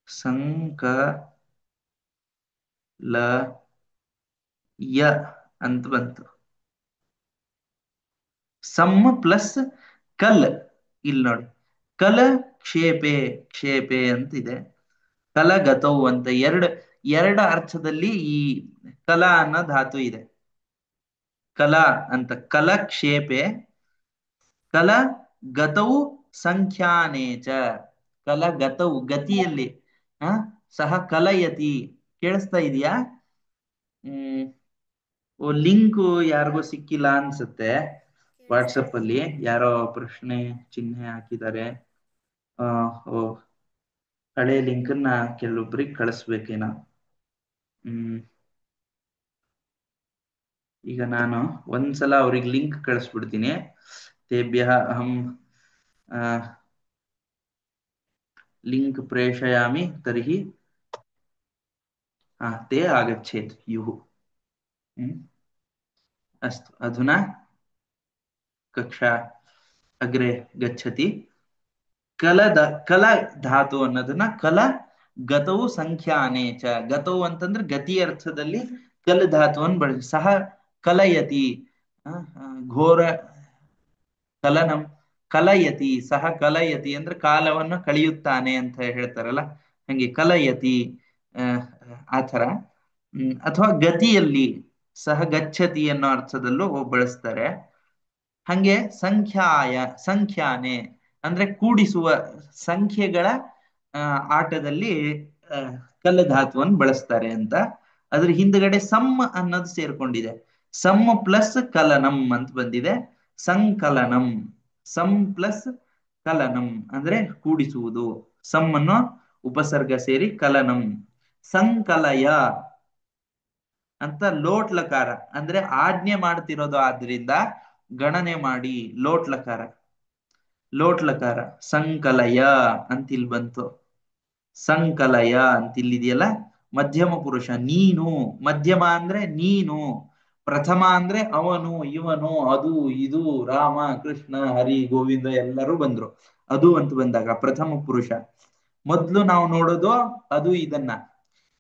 ಸಂಕಲಯ ಅಂತ ಬಂತು. ಸಮ್ ಪ್ಲಸ್ ಕಲ್, ಇಲ್ಲಿ ನೋಡಿ, ಕಲ ಕ್ಷೇಪೆ, ಕ್ಷೇಪೆ ಅಂತಿದೆ, ಕಲಗತೌ ಅಂತ ಎರಡು ಅರ್ಥದಲ್ಲಿ ಈ ಕಲ ಅನ್ನೋ ಧಾತು ಇದೆ. ಕಲಾ ಅಂತ, ಕಲಕ್ಷೇಪೆ, ಕಲಗತೌ ಸಂಖ್ಯಾನೇಚ, ಕಲಗತೌ ಗತಿಯಲ್ಲಿ, ಸಹ ಕಲಯತಿ. ಕೇಳಿಸ್ತಾ ಇದೆಯಾ? ಲಿಂಕ್ ಯಾರಿಗೂ ಸಿಕ್ಕಿಲ್ಲ ಅನ್ಸುತ್ತೆ. ವಾಟ್ಸಪ್ ಅಲ್ಲಿ ಯಾರೋ ಪ್ರಶ್ನೆ ಚಿಹ್ನೆ ಹಾಕಿದ್ದಾರೆ. ಹಳೆ ಲಿಂಕ್ ನ ಕೆಲವೊಬ್ಬರಿಗೆ ಕಳಿಸ್ಬೇಕೇನೋ. ಈಗ ನಾನು ಒಂದ್ಸಲ ಅವ್ರಿಗೆ ಲಿಂಕ್ ಕಳಿಸ್ಬಿಡ್ತೀನಿ. ತೇಭ್ಯಃ ಅಹಂ ಲಿಂಕ್ ಪ್ರೇಷಯಾಮಿ ತರ್ಹಿ ते आगच्छेत् युः. अस्तु, अधुना कक्षा अग्रे गच्छति. कल धातु ಅನ್ನೋದನ್ನ ಕಲ ಗತೌ ಸಂಖ್ಯಾನೆ ಚ. ಗತೌ ಅಂತಂದ್ರೆ ಗತಿ ಅರ್ಥದಲ್ಲಿ ಕಲ್ ಧಾತುವನ್ನು ಬಳಸಿ. ಸಹ ಕಲಯತಿ, ಘೋರ ಕಲನಂ, ಕಲಯತಿ, ಸಹ ಕಲಯತಿ ಅಂದ್ರೆ ಕಾಲವನ್ನು ಕಳೆಯುತ್ತಾನೆ ಅಂತ ಹೇಳ್ತಾರಲ್ಲ, ಹಂಗೆ ಕಲಯತಿ ಆತರ. ಅಥವಾ ಗತಿಯಲ್ಲಿ ಸಹ ಗಚ್ಚತಿ ಅನ್ನೋ ಅರ್ಥದಲ್ಲೂ ಬಳಸ್ತಾರೆ. ಹಂಗೆ ಸಂಖ್ಯಾನೆ ಅಂದ್ರೆ ಕೂಡಿಸುವ, ಸಂಖ್ಯೆಗಳ ಆಟದಲ್ಲಿ ಕಲ್ಲ ಧಾತುವನ್ನು ಬಳಸ್ತಾರೆ ಅಂತ. ಅದ್ರ ಹಿಂದ್ಗಡೆ ಸಮ್ ಅನ್ನೋದು ಸೇರ್ಕೊಂಡಿದೆ. ಸಮ್ ಪ್ಲಸ್ ಕಲನಂ ಅಂತ ಬಂದಿದೆ. ಸಂಕಲನಂ, ಸಮ್ ಪ್ಲಸ್ ಕಲನಂ ಅಂದ್ರೆ ಕೂಡಿಸುವುದು. ಸಮ್ ಅನ್ನೋ ಉಪಸರ್ಗ ಸೇರಿ ಕಲನಂ. ಸಂಕಲಯ ಅಂತ ಲೋಟ್ಲಕಾರ ಅಂದ್ರೆ ಆಜ್ಞೆ ಮಾಡ್ತಿರೋದು, ಆದ್ರಿಂದ ಗಣನೆ ಮಾಡಿ ಲೋಟ್ಲಕಾರ. ಲೋಟ್ಲಕಾರ ಸಂಕಲಯ ಅಂತಿಲ್ ಬಂತು. ಸಂಕಲಯ ಅಂತಿಲ್ಲಿದೆಯಲ್ಲ, ಮಧ್ಯಮ ಪುರುಷ ನೀನು. ಮಧ್ಯಮ ಅಂದ್ರೆ ನೀನು, ಪ್ರಥಮ ಅಂದ್ರೆ ಅವನು, ಇವನು, ಅದು, ಇದು, ರಾಮ, ಕೃಷ್ಣ, ಹರಿ, ಗೋವಿಂದ ಎಲ್ಲರೂ ಬಂದ್ರು. ಅದು ಅಂತ ಬಂದಾಗ ಪ್ರಥಮ ಪುರುಷ. ಮೊದ್ಲು ನಾವು ನೋಡೋದು ಅದು ಇದನ್ನ,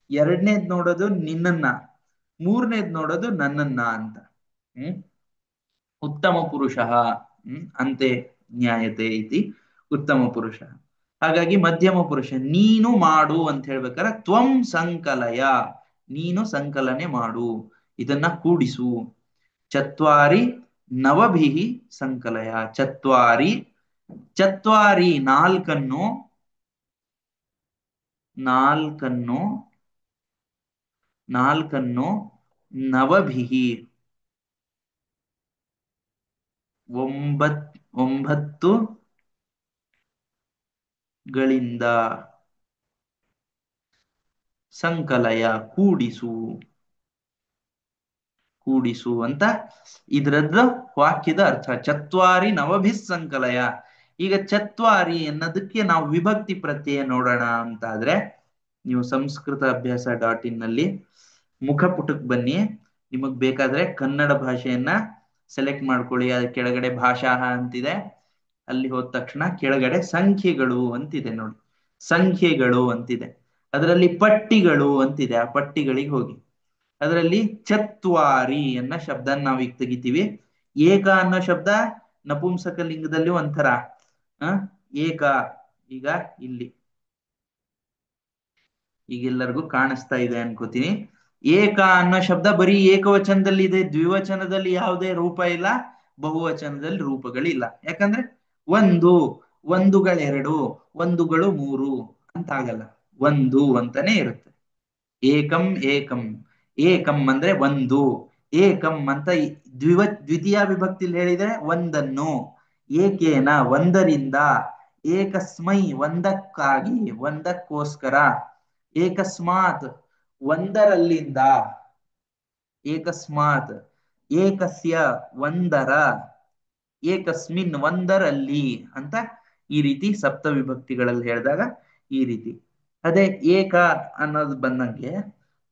ಎರಡನೇದ್ ನೋಡೋದು ನಿನ್ನನ್ನ, ಮೂರನೇದ್ ನೋಡೋದು ನನ್ನನ್ನ ಅಂತ. ಉತ್ತಮ ಪುರುಷ ಅಂತೆ ಜ್ಞಾಯತೆ ಇತಿ ಉತ್ತಮ ಪುರುಷ. ಹಾಗಾಗಿ ಮಧ್ಯಮ ಪುರುಷ. ನೀನು ಮಾಡು ಅಂತ ಹೇಳ್ಬೇಕಾದ್ರೆ ತ್ವಂ ಸಂಕಲಯ, ನೀನು ಸಂಕಲನೆ ಮಾಡು, ಇದನ್ನ ಕೂಡಿಸು. ಚತ್ವಾರಿ ನವಭಿಃ ಸಂಕಲಯ. ಚತ್ವಾರಿ ಚತ್ವಾರಿ ನಾಲ್ಕನ್ನು ನಾಲ್ಕನ್ನು ನಾಲ್ಕನ್ನು ನವಭಿಃ ಒಂಬತ್ತು ಗಳಿಂದ ಸಂಕಲಯ ಕೂಡಿಸು ಕೂಡಿಸು ಅಂತ ಇದರದ್ದು ವಾಕ್ಯದ ಅರ್ಥ. ಚತ್ವಾರಿ ನವಭಿಸ್ ಸಂಕಲಯ. ಈಗ ಚತ್ವಾರಿ ಅನ್ನೋದಕ್ಕೆ ನಾವು ವಿಭಕ್ತಿ ಪ್ರತ್ಯಯ ನೋಡೋಣ ಅಂತಾದ್ರೆ ನೀವು ಸಂಸ್ಕೃತ ಅಭ್ಯಾಸ .in ನಲ್ಲಿ ಮುಖಪುಟಕ್ಕೆ ಬನ್ನಿ. ನಿಮಗ್ ಬೇಕಾದ್ರೆ ಕನ್ನಡ ಭಾಷೆಯನ್ನ ಸೆಲೆಕ್ಟ್ ಮಾಡ್ಕೊಳ್ಳಿ. ಅದ್ರ ಕೆಳಗಡೆ ಭಾಷಾ ಅಂತಿದೆ, ಅಲ್ಲಿ ಹೋದ ತಕ್ಷಣ ಕೆಳಗಡೆ ಸಂಖ್ಯೆಗಳು ಅಂತಿದೆ ನೋಡಿ, ಸಂಖ್ಯೆಗಳು ಅಂತಿದೆ. ಅದರಲ್ಲಿ ಪಟ್ಟಿಗಳು ಅಂತಿದೆ, ಆ ಪಟ್ಟಿಗಳಿಗೆ ಹೋಗಿ ಅದರಲ್ಲಿ ಚತ್ವಾರಿ ಅನ್ನೋ ಶಬ್ದ ನಾವು ಈಗ ತೆಗಿತೀವಿ. ಏಕ ಅನ್ನೋ ಶಬ್ದ ನಪುಂಸಕ ಲಿಂಗದಲ್ಲಿ ಒಂಥರ ಏಕ. ಈಗ ಇಲ್ಲಿ ಈಗೆಲ್ಲರಿಗೂ ಕಾಣಿಸ್ತಾ ಇದೆ ಅನ್ಕೋತೀನಿ. ಏಕ ಅನ್ನೋ ಶಬ್ದ ಬರೀ ಏಕವಚನದಲ್ಲಿ ಇದೆ, ದ್ವಿವಚನದಲ್ಲಿ ಯಾವುದೇ ರೂಪ ಇಲ್ಲ, ಬಹುವಚನದಲ್ಲಿ ರೂಪಗಳಿಲ್ಲ. ಯಾಕಂದ್ರೆ ಒಂದುಗಳೆರಡು, ಒಂದುಗಳು ಮೂರು ಅಂತ ಆಗಲ್ಲ, ಒಂದು ಅಂತಾನೆ ಇರುತ್ತೆ. ಏಕಂ ಏಕಂ, ಏಕಂ ಅಂದ್ರೆ ಒಂದು, ಏಕಂ ಅಂತ ದ್ವಿತೀಯ ವಿಭಕ್ತಿಲಿ ಹೇಳಿದ್ರೆ ಒಂದನ್ನು, ಏಕೇನ ಒಂದರಿಂದ, ಏಕಸ್ಮೈ ಒಂದಕ್ಕಾಗಿ ಒಂದಕ್ಕೋಸ್ಕರ, ಏಕಸ್ಮಾತ್ ಒಂದರಲ್ಲಿಂದ, ಏಕಸ್ಮಾತ್ ಏಕಸ್ಯ ಒಂದರ, ಏಕಸ್ಮಿನ್ ಒಂದರಲ್ಲಿ ಅಂತ ಈ ರೀತಿ ಸಪ್ತ ವಿಭಕ್ತಿಗಳಲ್ಲಿ ಹೇಳಿದಾಗ ಈ ರೀತಿ. ಅದೇ ಏಕ ಅನ್ನೋದು ಬಂದಂಗೆ,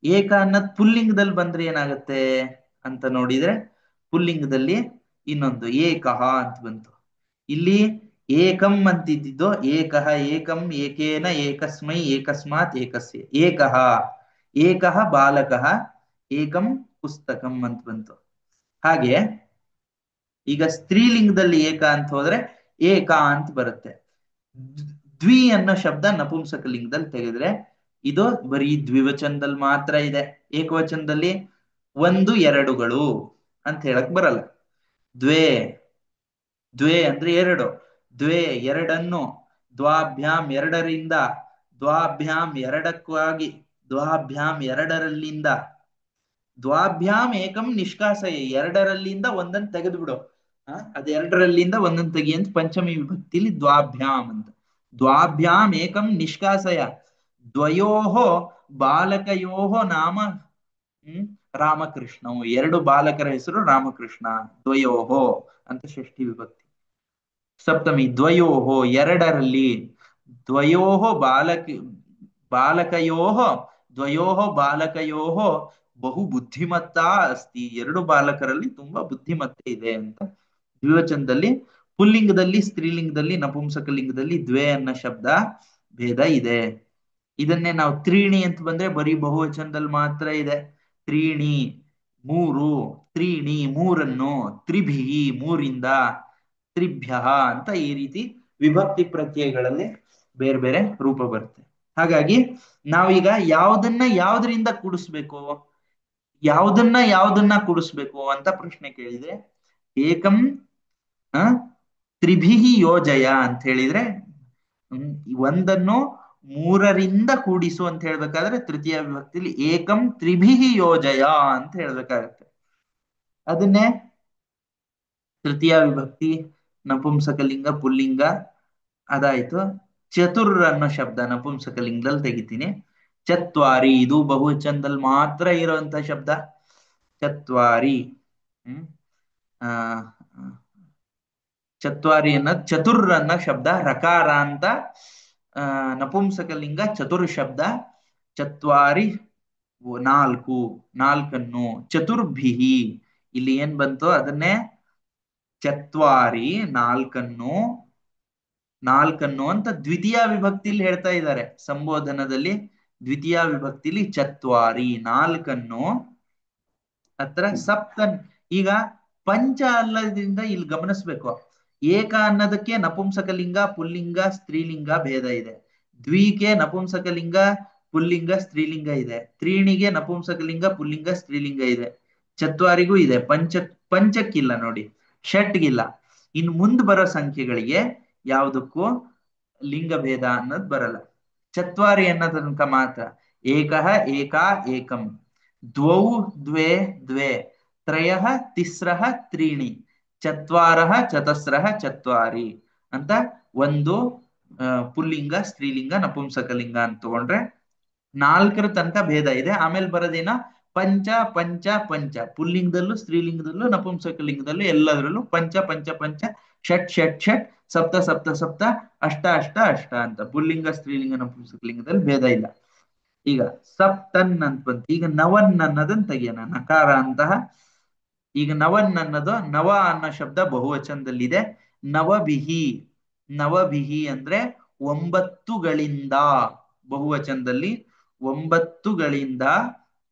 ಏಕ ಅನ್ನೋದು ಪುಲ್ಲಿಂಗದಲ್ಲಿ ಬಂದ್ರೆ ಏನಾಗುತ್ತೆ ಅಂತ ನೋಡಿದ್ರೆ, ಪುಲ್ಲಿಂಗದಲ್ಲಿ ಇನ್ನೊಂದು ಏಕಃ ಅಂತ ಬಂತು. ಇಲ್ಲಿ ಏಕಂ ಅಂತಿದ್ದು ಏಕಃ, ಏಕಂ ಏಕೇನ ಏಕಸ್ಮೈ ಏಕಸ್ಮಾತ್ ಏಕಸ್ಯ, ಏಕಃ ಏಕಃ ಬಾಲಕಃ ಏಕಂ ಪುಸ್ತಕಂ ಅಂತ ಬಂತು. ಹಾಗೆ ಈಗ ಸ್ತ್ರೀಲಿಂಗದಲ್ಲಿ ಏಕ ಅಂತ ಹೋದ್ರೆ ಏಕ ಅಂತ ಬರುತ್ತೆ. ದ್ವಿ ಅನ್ನೋ ಶಬ್ದ ನಪುಂಸಕ ಲಿಂಗದಲ್ಲಿ ತೆಗೆದ್ರೆ ಇದು ಬರೀ ದ್ವಿವಚನದಲ್ಲಿ ಮಾತ್ರ ಇದೆ. ಏಕವಚನದಲ್ಲಿ ಒಂದು ಎರಡುಗಳು ಅಂತ ಹೇಳಕ್ ಬರಲ್ಲ. ದ್ವೇ ದ್ವೇ ಅಂದ್ರೆ ಎರಡು, ದ್ವೇ ಎರಡನ್ನು, ದ್ವಾಭ್ಯಾಂ ಎರಡರಿಂದ, ದ್ವಾಭ್ಯಾಂ ಎರಡಕ್ಕಾಗಿ, ದ್ವಾಭ್ಯಾಂ ಎರಡರಲ್ಲಿಂದ, ದ್ವಾಭ್ಯಾಂ ಏಕಂ ನಿಷ್ಕಾಸಯ ಎರಡರಲ್ಲಿಂದ ಒಂದನ್ನು ತೆಗೆದು ಬಿಡು. ಅದೆರಡರಲ್ಲಿಂದ ಒಂದನ್ನು ತೆಗಿ ಅಂತ ಪಂಚಮಿ ವಿಭಕ್ತಿಲಿ ದ್ವಾಭ್ಯಾಂ ಅಂತ. ದ್ವಾಭ್ಯಾಂ ಏಕಂ ನಿಷ್ಕಾಸಯ, ದ್ವಯೋಹೋ ಬಾಲಕಯೋಹೋ ನಾಮ ರಾಮಕೃಷ್ಣ. ಎರಡು ಬಾಲಕರ ಹೆಸರು ರಾಮಕೃಷ್ಣ. ದ್ವಯೋಹೋ ಅಂತ ಷಷ್ಠಿ ವಿಭಕ್ತಿ. ಸಪ್ತಮಿ ದ್ವಯೋಹೋ ಎರಡರಲ್ಲಿ, ದ್ವಯೋಹೋ ಬಾಲಕಯೋಹೋ ದ್ವಯೋಹೋ ಬಾಲಕಯೋಹೋ ಬಹು ಬುದ್ಧಿಮತ್ತಾ ಅಸ್ತಿ. ಎರಡು ಬಾಲಕರಲ್ಲಿ ತುಂಬಾ ಬುದ್ಧಿಮತ್ತೆ ಇದೆ ಅಂತ ದ್ವಿವಚನದಲ್ಲಿ. ಪುಲ್ಲಿಂಗದಲ್ಲಿ, ಸ್ತ್ರೀಲಿಂಗದಲ್ಲಿ, ನಪುಂಸಕ ಲಿಂಗದಲ್ಲಿ ದ್ವೇ ಅನ್ನೋ ಶಬ್ದ ಭೇದ ಇದೆ. ಇದನ್ನೇ ನಾವು ತ್ರೀಣಿ ಅಂತ ಬಂದ್ರೆ ಬರೀ ಬಹುವಚನದಲ್ಲಿ ಮಾತ್ರ ಇದೆ. ತ್ರೀಣಿ ಮೂರು, ತ್ರೀಣಿ ಮೂರನ್ನು, ತ್ರಿಭಿ ಮೂರಿಂದ, ತ್ರಿಭ್ಯ ಅಂತ ಈ ರೀತಿ ವಿಭಕ್ತಿ ಪ್ರತ್ಯಯಗಳಲ್ಲಿ ಬೇರೆ ಬೇರೆ ರೂಪ ಬರುತ್ತೆ. ಹಾಗಾಗಿ ನಾವೀಗ ಯಾವ್ದರಿಂದ ಕೂಡಿಸ್ಬೇಕು, ಕೂಡಿಸ್ಬೇಕು ಅಂತ ಪ್ರಶ್ನೆ ಕೇಳಿದ್ರೆ, ಏಕಂ ತ್ರಿಭಿಹಿ ಯೋಜಯ ಅಂತ ಹೇಳಿದ್ರೆ ಒಂದನ್ನು ಮೂರರಿಂದ ಕೂಡಿಸು ಅಂತ ಹೇಳ್ಬೇಕಾದ್ರೆ ತೃತೀಯ ವಿಭಕ್ತಿಲಿ ಏಕಂ ತ್ರಿಭಿಹಿ ಯೋಜಯ ಅಂತ ಹೇಳ್ಬೇಕಾಗತ್ತೆ. ಅದನ್ನೇ ತೃತೀಯ ವಿಭಕ್ತಿ ನಪುಂಸಕಲಿಂಗ ಪುಲ್ಲಿಂಗ ಅದಾಯ್ತು. ಚತುರ್ ಅನ್ನೋ ಶಬ್ದ ನಪುಂಸಕಲಿಂಗದಲ್ಲಿ ತೆಗಿತೀನಿ. ಚತ್ವಾರಿ ಇದು ಬಹುವಚನದಲ್ಲಿ ಮಾತ್ರ ಇರುವಂತ ಶಬ್ದ. ಚತ್ವಾರಿ ಚತ್ವಾರಿ ಅನ್ನೋದು ಚತುರ್ ಅನ್ನೋ ಶಬ್ದ ರಕಾರ ಅಂತ ನಪುಂಸಕಲಿಂಗ ಚತುರ್ ಶಬ್ದ. ಚತ್ವಾರಿ ನಾಲ್ಕು, ನಾಲ್ಕನ್ನು, ಚತುರ್ಭಿಹಿ ಇಲ್ಲಿ ಏನ್ ಬಂತು ಅದನ್ನೇ ಚತ್ವಾರಿ ನಾಲ್ಕನ್ನು, ನಾಲ್ಕನ್ನು ಅಂತ ದ್ವಿತೀಯ ವಿಭಕ್ತಿಲಿ ಹೇಳ್ತಾ ಇದ್ದಾರೆ. ಸಂಬೋಧನದಲ್ಲಿ ದ್ವಿತೀಯ ವಿಭಕ್ತಿಲಿ ಚತ್ವಾರಿ ನಾಲ್ಕನ್ನು, ಹತ್ರ ಸಪ್ತನ್. ಈಗ ಪಂಚ ಅಲ್ಲದಿಂದ ಇಲ್ಲಿ ಗಮನಿಸ್ಬೇಕು, ಏಕ ಅನ್ನೋದಕ್ಕೆ ನಪುಂಸಕಲಿಂಗ ಪುಲ್ಲಿಂಗ ಸ್ತ್ರೀಲಿಂಗ ಭೇದ ಇದೆ. ದ್ವಿಗೆ ನಪುಂಸಕಲಿಂಗ ಪುಲ್ಲಿಂಗ ಸ್ತ್ರೀಲಿಂಗ ಇದೆ. ತ್ರೀಣಿಗೆ ನಪುಂಸಕಲಿಂಗ ಪುಲ್ಲಿಂಗ ಸ್ತ್ರೀಲಿಂಗ ಇದೆ. ಚತ್ವಾರಿಗೂ ಇದೆ, ಪಂಚಕ್ಕಿಲ್ಲ ನೋಡಿ. ಷಟ್ಗಿಲ್ಲ. ಇನ್ ಮುಂದ್ ಬರೋ ಸಂಖ್ಯೆಗಳಿಗೆ ಯಾವುದಕ್ಕೂ ಲಿಂಗಭೇದ ಅನ್ನೋದು ಬರಲ್ಲ. ಚತ್ವಾರಿ ಅನ್ನೋ ತನಕ ಮಾತ್ರ ಏಕಃ ಏಕಾ ಏಕಂ, ದ್ವೌ ದ್ವೇ ದ್ವೇ, ತ್ರಯಃ ತಿಸ್ರಃ ತ್ರೀಣಿ, ಚತ್ವಾರಃ ಚತಸ್ರಃ ಚತ್ವಾರಿ ಅಂತ ಒಂದು ಪುಲ್ಲಿಂಗ, ಸ್ತ್ರೀಲಿಂಗ, ನಪುಂಸಕಲಿಂಗ ಅಂತ ತಗೊಂಡ್ರೆ 4 ತನಕ ಭೇದ ಇದೆ. ಆಮೇಲೆ ಬರೋದೇನ ಪಂಚ ಪಂಚ ಪಂಚ, ಪುಲ್ಲಿಂಗದಲ್ಲೂ ಸ್ತ್ರೀಲಿಂಗದಲ್ಲೂ ನಪುಂಸಕಲಿಂಗದಲ್ಲೂ ಎಲ್ಲದರಲ್ಲೂ ಪಂಚ ಪಂಚ ಪಂಚ, ಷಟ್ ಷಟ್ ಷಟ್, ಸಪ್ತ ಸಪ್ತ ಸಪ್ತ, ಅಷ್ಟ ಅಷ್ಟ ಅಷ್ಟ ಅಂತ ಪುಲ್ಲಿಂಗ ಸ್ತ್ರೀಲಿಂಗ ನಪುಂಸಕಲಿಂಗದಲ್ಲಿ ಭೇದ ಇಲ್ಲ. ಈಗ ಸಪ್ತನ್ ಅಂತ ಬಂತು. ಈಗ ನವನ್ ಅನ್ನೋದನ್ನ ತೆಗಿಯೋಣ, ನಕಾರ ಅಂತಹ. ಈಗ ನವನ್ ಅನ್ನೋದು ನವ ಅನ್ನೋ ಶಬ್ದ ಬಹುವಚನದಲ್ಲಿದೆ. ನವಭಿಹಿ, ನವಭಿಹಿ ಅಂದ್ರೆ 9ಗಳಿಂದ, ಬಹುವಚನದಲ್ಲಿ 9ಗಳಿಂದ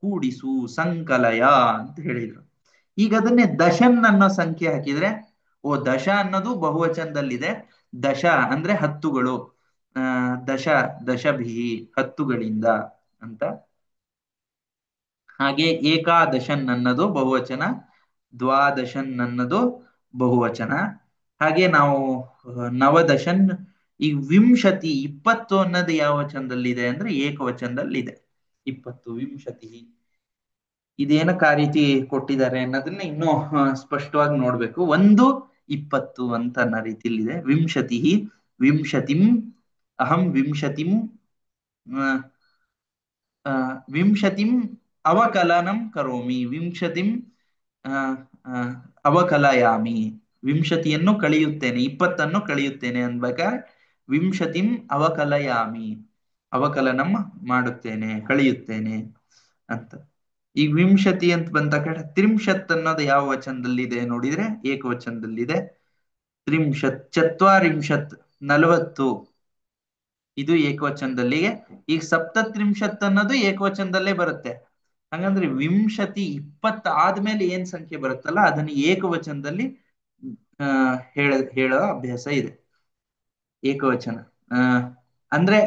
ಕೂಡಿಸು, ಸಂಕಲಯ ಅಂತ ಹೇಳಿದ್ರು. ಈಗ ಅದನ್ನೇ ದಶನ್ ಅನ್ನೋ ಸಂಖ್ಯೆ ಹಾಕಿದ್ರೆ, ಓ ದಶ ಅನ್ನೋದು ಬಹುವಚನದಲ್ಲಿದೆ, ದಶ ಅಂದ್ರೆ 10ಗಳು, ದಶ ದಶಭಿಹಿ 10ಗಳಿಂದ ಅಂತ. ಹಾಗೆ ಏಕಾದಶನ್ ಅನ್ನೋದು ಬಹುವಚನ, ದ್ವಾದಶನ್ ಅನ್ನೋದು ಬಹುವಚನ. ಹಾಗೆ ನಾವು ನವದಶನ್. ಈ ವಿಂಶತಿ 20 ಅನ್ನೋದು ಯಾವ ವಚನದಲ್ಲಿದೆ ಅಂದ್ರೆ ಏಕವಚನದಲ್ಲಿದೆ. 20 ವಿಂಶತಿ. ಇದೇನಕ್ಕೆ ಆ ರೀತಿ ಕೊಟ್ಟಿದ್ದಾರೆ ಅನ್ನೋದನ್ನ ಇನ್ನೂ ಸ್ಪಷ್ಟವಾಗಿ ನೋಡ್ಬೇಕು. 1 20 ಅಂತ ಅನ್ನೋ ರೀತಿಯಲ್ಲಿದೆ. ವಿಂಶತಿ ವಿಂಶತಿಂ ಅಹಂ ವಿಂಶತಿಂ ವಿಂಶತಿಂ ಅವಕಲನಂ ಕರೋಮಿ, ವಿಂಶತಿಂ ಅವಕಲಯಾಮಿ, ವಿಂಶತಿಯನ್ನು ಕಳೆಯುತ್ತೇನೆ, 20 ಕಳೆಯುತ್ತೇನೆ ಅನ್ಬೇಕಾದ್ರೆ ವಿಂಶತಿಂ ಅವಕಲಯಾಮಿ, ಅವಕಲನಂ ಮಾಡುತ್ತೇನೆ, ಕಳೆಯುತ್ತೇನೆ ಅಂತ. ಈಗ ವಿಂಶತಿ ಅಂತ ಬಂದ ಕಡೆ ತ್ರಿಂಶತ್ ಅನ್ನೋದು ಯಾವ ವಚನದಲ್ಲಿದೆ ನೋಡಿದ್ರೆ ಏಕವಚನದಲ್ಲಿದೆ. ತ್ರಿಂಶತ್, ಚತ್ವಾರಿಂಶತ್ 40, ಇದು ಏಕವಚನದಲ್ಲಿಗೆ. ಈಗ ಸಪ್ತತ್ರಿಂಶತ್ ಅನ್ನೋದು ಏಕವಚನದಲ್ಲೇ ಬರುತ್ತೆ. ಹಂಗಂದ್ರೆ ವಿಂಶತಿ 20 ಆದ್ಮೇಲೆ ಏನ್ ಸಂಖ್ಯೆ ಬರುತ್ತಲ್ಲ ಅದನ್ನ ಏಕವಚನದಲ್ಲಿ ಹೇಳೋ ಅಭ್ಯಾಸ ಇದೆ. ಏಕವಚನ ಅಂದ್ರೆ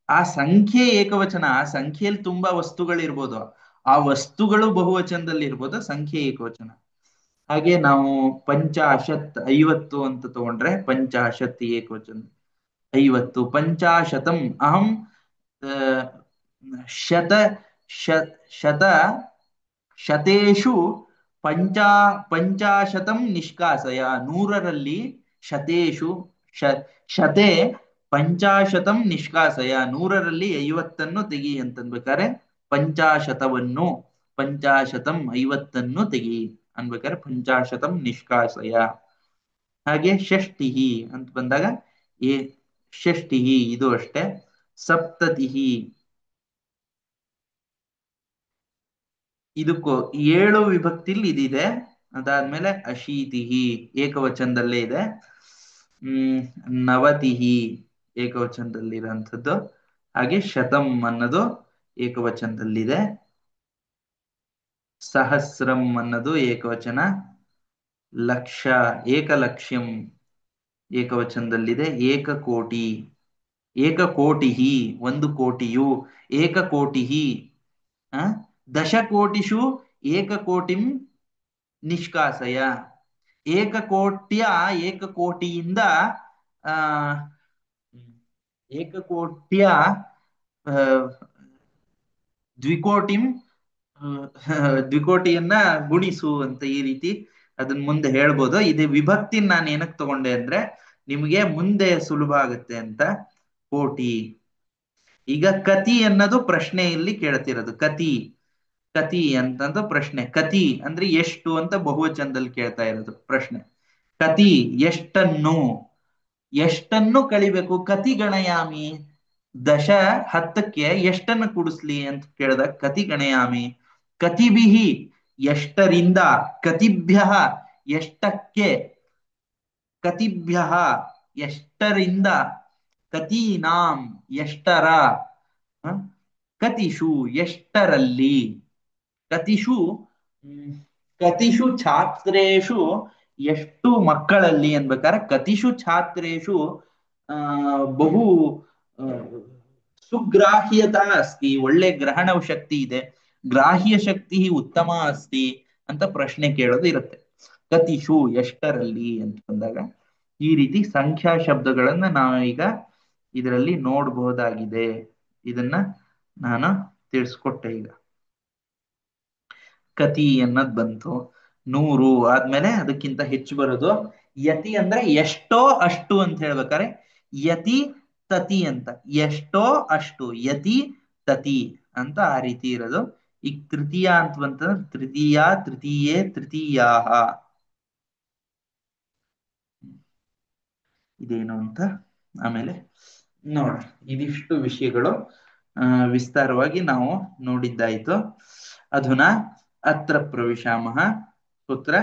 ಆ ಸಂಖ್ಯೆ ಏಕವಚನ, ಆ ಸಂಖ್ಯೆಯಲ್ಲಿ ತುಂಬಾ ವಸ್ತುಗಳಿರ್ಬೋದು, ಆ ವಸ್ತುಗಳು ಬಹುವಚನದಲ್ಲಿ ಇರ್ಬೋದು, ಸಂಖ್ಯೆ ಏಕವಚನ. ಹಾಗೆ ನಾವು ಪಂಚಾಶತ್ 50 ಅಂತ ತಗೊಂಡ್ರೆ ಪಂಚಾಶತ್ ಏಕವಚನ 50. ಪಂಚಾಶತಂ ಅಹಂ ಶತ ಶತ ಶತೇಶು ಪಂಚಾಶತಂ ನಿಷ್ಕಾಸಯ, 100ರಲ್ಲಿ ಶತೇಶು ಶತೆ ಪಂಚಾಶತಂ ನಿಷ್ಕಾಸಯ, 100ರಲ್ಲಿ 50 ತೆಗಿ ಅಂತನ್ಬೇಕಾರೆ ಪಂಚಾಶತವನ್ನು, ಪಂಚಾಶತಂ 50 ತೆಗಿ ಅನ್ಬೇಕಾದ್ರೆ ಪಂಚಾಶತಂ ನಿಷ್ಕಾಸಯ. ಹಾಗೆ ಷಷ್ಠಿ ಅಂತ ಬಂದಾಗ ಷಷ್ಠಿ ಇದು ಅಷ್ಟೇ. ಸಪ್ತತಿ, ಇದಕ್ಕೂ 7 ವಿಭಕ್ತಿಲಿ ಇದಿದೆ. ಅದಾದ್ಮೇಲೆ ಅಶೀತಿ ಏಕವಚನದಲ್ಲೇ ಇದೆ. ನವತಿ ಏಕವಚನದಲ್ಲಿರೋಂಥದ್ದು. ಹಾಗೆ ಶತಂ ಅನ್ನೋದು ಏಕವಚನದಲ್ಲಿದೆ. ಸಹಸ್ರಂ ಅನ್ನೋದು ಏಕವಚನ. ಲಕ್ಷ ಏಕಲಕ್ಷ್ಯಂ ಏಕವಚನದಲ್ಲಿದೆ. ಏಕಕೋಟಿ, ಏಕಕೋಟಿ 1 ಕೋಟಿಯು, ಏಕಕೋಟಿ ದಶಕೋಟಿಷು ಏಕಕೋಟಿಂ ನಿಷ್ಕಾಸಯ, ಏಕಕೋಟ್ಯ ಏಕಕೋಟಿಯಿಂದ ಏಕಕೋಟ್ಯ ದ್ವಿಕೋಟಿಂ ದ್ವಿಕೋಟಿಯನ್ನ ಗುಣಿಸು ಅಂತ ಈ ರೀತಿ ಅದನ್ನ ಮುಂದೆ ಹೇಳ್ಬೋದು. ಇದು ವಿಭಕ್ತಿ ನಾನು ಏನಕ್ಕೆ ತಗೊಂಡೆ ಅಂದ್ರೆ ನಿಮಗೆ ಮುಂದೆ ಸುಲಭ ಆಗುತ್ತೆ ಅಂತ. ಕೋಟಿ. ಈಗ ಕತಿ ಅನ್ನೋದು ಪ್ರಶ್ನೆ ಇಲ್ಲಿ ಕೇಳ್ತಿರೋದು. ಕತಿ ಕತಿ ಅಂತಂದು ಪ್ರಶ್ನೆ. ಕತಿ ಅಂದ್ರೆ ಎಷ್ಟು ಅಂತ ಬಹುವಚನದಲ್ಲಿ ಕೇಳ್ತಾ ಇರೋದು ಪ್ರಶ್ನೆ. ಕತಿ ಎಷ್ಟನ್ನು, ಎಷ್ಟನ್ನು ಕಳಿಬೇಕು. ಕತಿ ಗಣಯಾಮಿ, ದಶ 10ಕ್ಕೆ ಎಷ್ಟನ್ನು ಕೂಡಿಸ್ಲಿ ಅಂತ ಕೇಳಿದಾಗ ಕತಿ ಗಣಯಾಮಿ. ಕತಿಭಿಹಿ ಎಷ್ಟರಿಂದ, ಕತಿಭ್ಯ ಎಷ್ಟಕ್ಕೆ, ಕತಿಭ್ಯ ಎಷ್ಟರಿಂದ, ಕತೀನಾಂ ಎಷ್ಟರ, ಕತಿಷು ಎಷ್ಟರಲ್ಲಿ, ಕತಿಷು ಕತಿಷು ಛಾತ್ರೇಷು ಎಷ್ಟು ಮಕ್ಕಳಲ್ಲಿ ಅನ್ಬೇಕಾದ್ರೆ ಕತಿಷು ಛಾತ್ರೇಷು ಬಹು ಸುಗ್ರಾಹ್ಯತಾ ಅಸ್ತಿ, ಒಳ್ಳೆ ಗ್ರಹಣ ಶಕ್ತಿ ಇದೆ, ಗ್ರಾಹ್ಯ ಶಕ್ತಿ ಉತ್ತಮ ಅಸ್ತಿ ಅಂತ ಪ್ರಶ್ನೆ ಕೇಳೋದು ಇರುತ್ತೆ. ಕತಿಷು ಎಷ್ಟರಲ್ಲಿ ಅಂತ ಬಂದಾಗ ಈ ರೀತಿ ಸಂಖ್ಯಾ ಶಬ್ದಗಳನ್ನ ನಾವೀಗ ಇದರಲ್ಲಿ ನೋಡಬಹುದಾಗಿದೆ. ಇದನ್ನ ನಾನು ತಿಳಿಸ್ಕೊಟ್ಟೆ. ಈಗ ಕತಿ ಅನ್ನೋದ್ ಬಂತು. 100 ಆದ್ಮೇಲೆ ಅದಕ್ಕಿಂತ ಹೆಚ್ಚು ಬರೋದು ಯತಿ, ಅಂದ್ರೆ ಎಷ್ಟೋ ಅಷ್ಟು ಅಂತ ಹೇಳ್ಬೇಕಾರೆ ಯತಿ ತತಿ ಅಂತ. ಎಷ್ಟೋ ಅಷ್ಟು ಯತಿ ತತಿ ಅಂತ ಆ ರೀತಿ ಇರೋದು. ಈಗ ತೃತೀಯ ಅಂತ ಬಂತಂದ್ರೆ ತೃತೀಯ ತೃತೀಯೇ ತೃತೀಯಾಹ. ಇದೇನು ಅಂತ ಆಮೇಲೆ ನೋಡ್ರಿ. ಇದಿಷ್ಟು ವಿಷಯಗಳು ವಿಸ್ತಾರವಾಗಿ ನಾವು ನೋಡಿದ್ದಾಯ್ತು. ಅಧುನಾ ಅತ್ರ ಪ್ರವಿಶಾಮಃ. ಸೂತ್ರ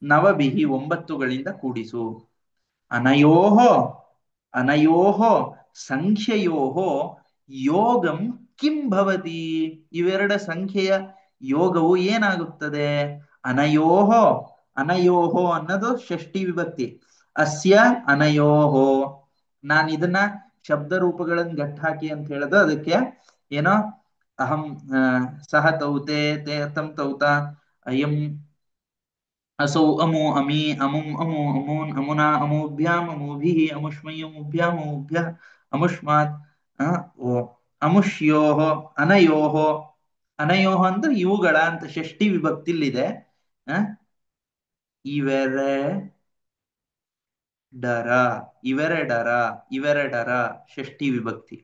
ನವಭಿಹಿ 9ಗಳಿಂದ ಕೂಡಿಸು. ಅನಯೋಃ ಅನಯೋಃ ಸಂಖ್ಯೆಯೋಃ ಯೋಗಂ ಕಿಂ ಭವತಿ. ಇವೆರಡ ಸಂಖ್ಯೆಯ ಯೋಗವು ಏನಾಗುತ್ತದೆ? ಅನಯೋಃ, ಅನಯೋಃ ಅನ್ನೋದು ಷಷ್ಠಿ ವಿಭಕ್ತಿ. ಅಸ್ಯ ಅನಯೋಃ. ನಾನು ಇದನ್ನ ಶಬ್ದ ರೂಪಗಳನ್ನು ಗಟ್ಟ ಹಾಕಿ ಅಂತ ಹೇಳೋದು ಅದಕ್ಕೆ ಏನೋ ಅಹಂ ಸಹ ತೌತೆ ತೇ ತಂ ತೌತ ಅಯಂ असौ अमो अमी अमुम अमो अमून अमुना अमोभ्याम अमोभिः अमुष्मय್ अमुभ्याम अमुभ्यः अमुष्मात् ಓ ಅಮುಷ್ಯೋಃ ಅನಯೋಃ. ಅನಯೋಃ ಅಂದ್ರೆ ಇವುಗಳ ಅಂತ ಷಷ್ಠಿ ವಿಭಕ್ತಿಲಿದೆ. ಇವೆರಡರ, ಇವೆರಡರ, ಇವೆರಡರ ಷಷ್ಠಿ ವಿಭಕ್ತಿ.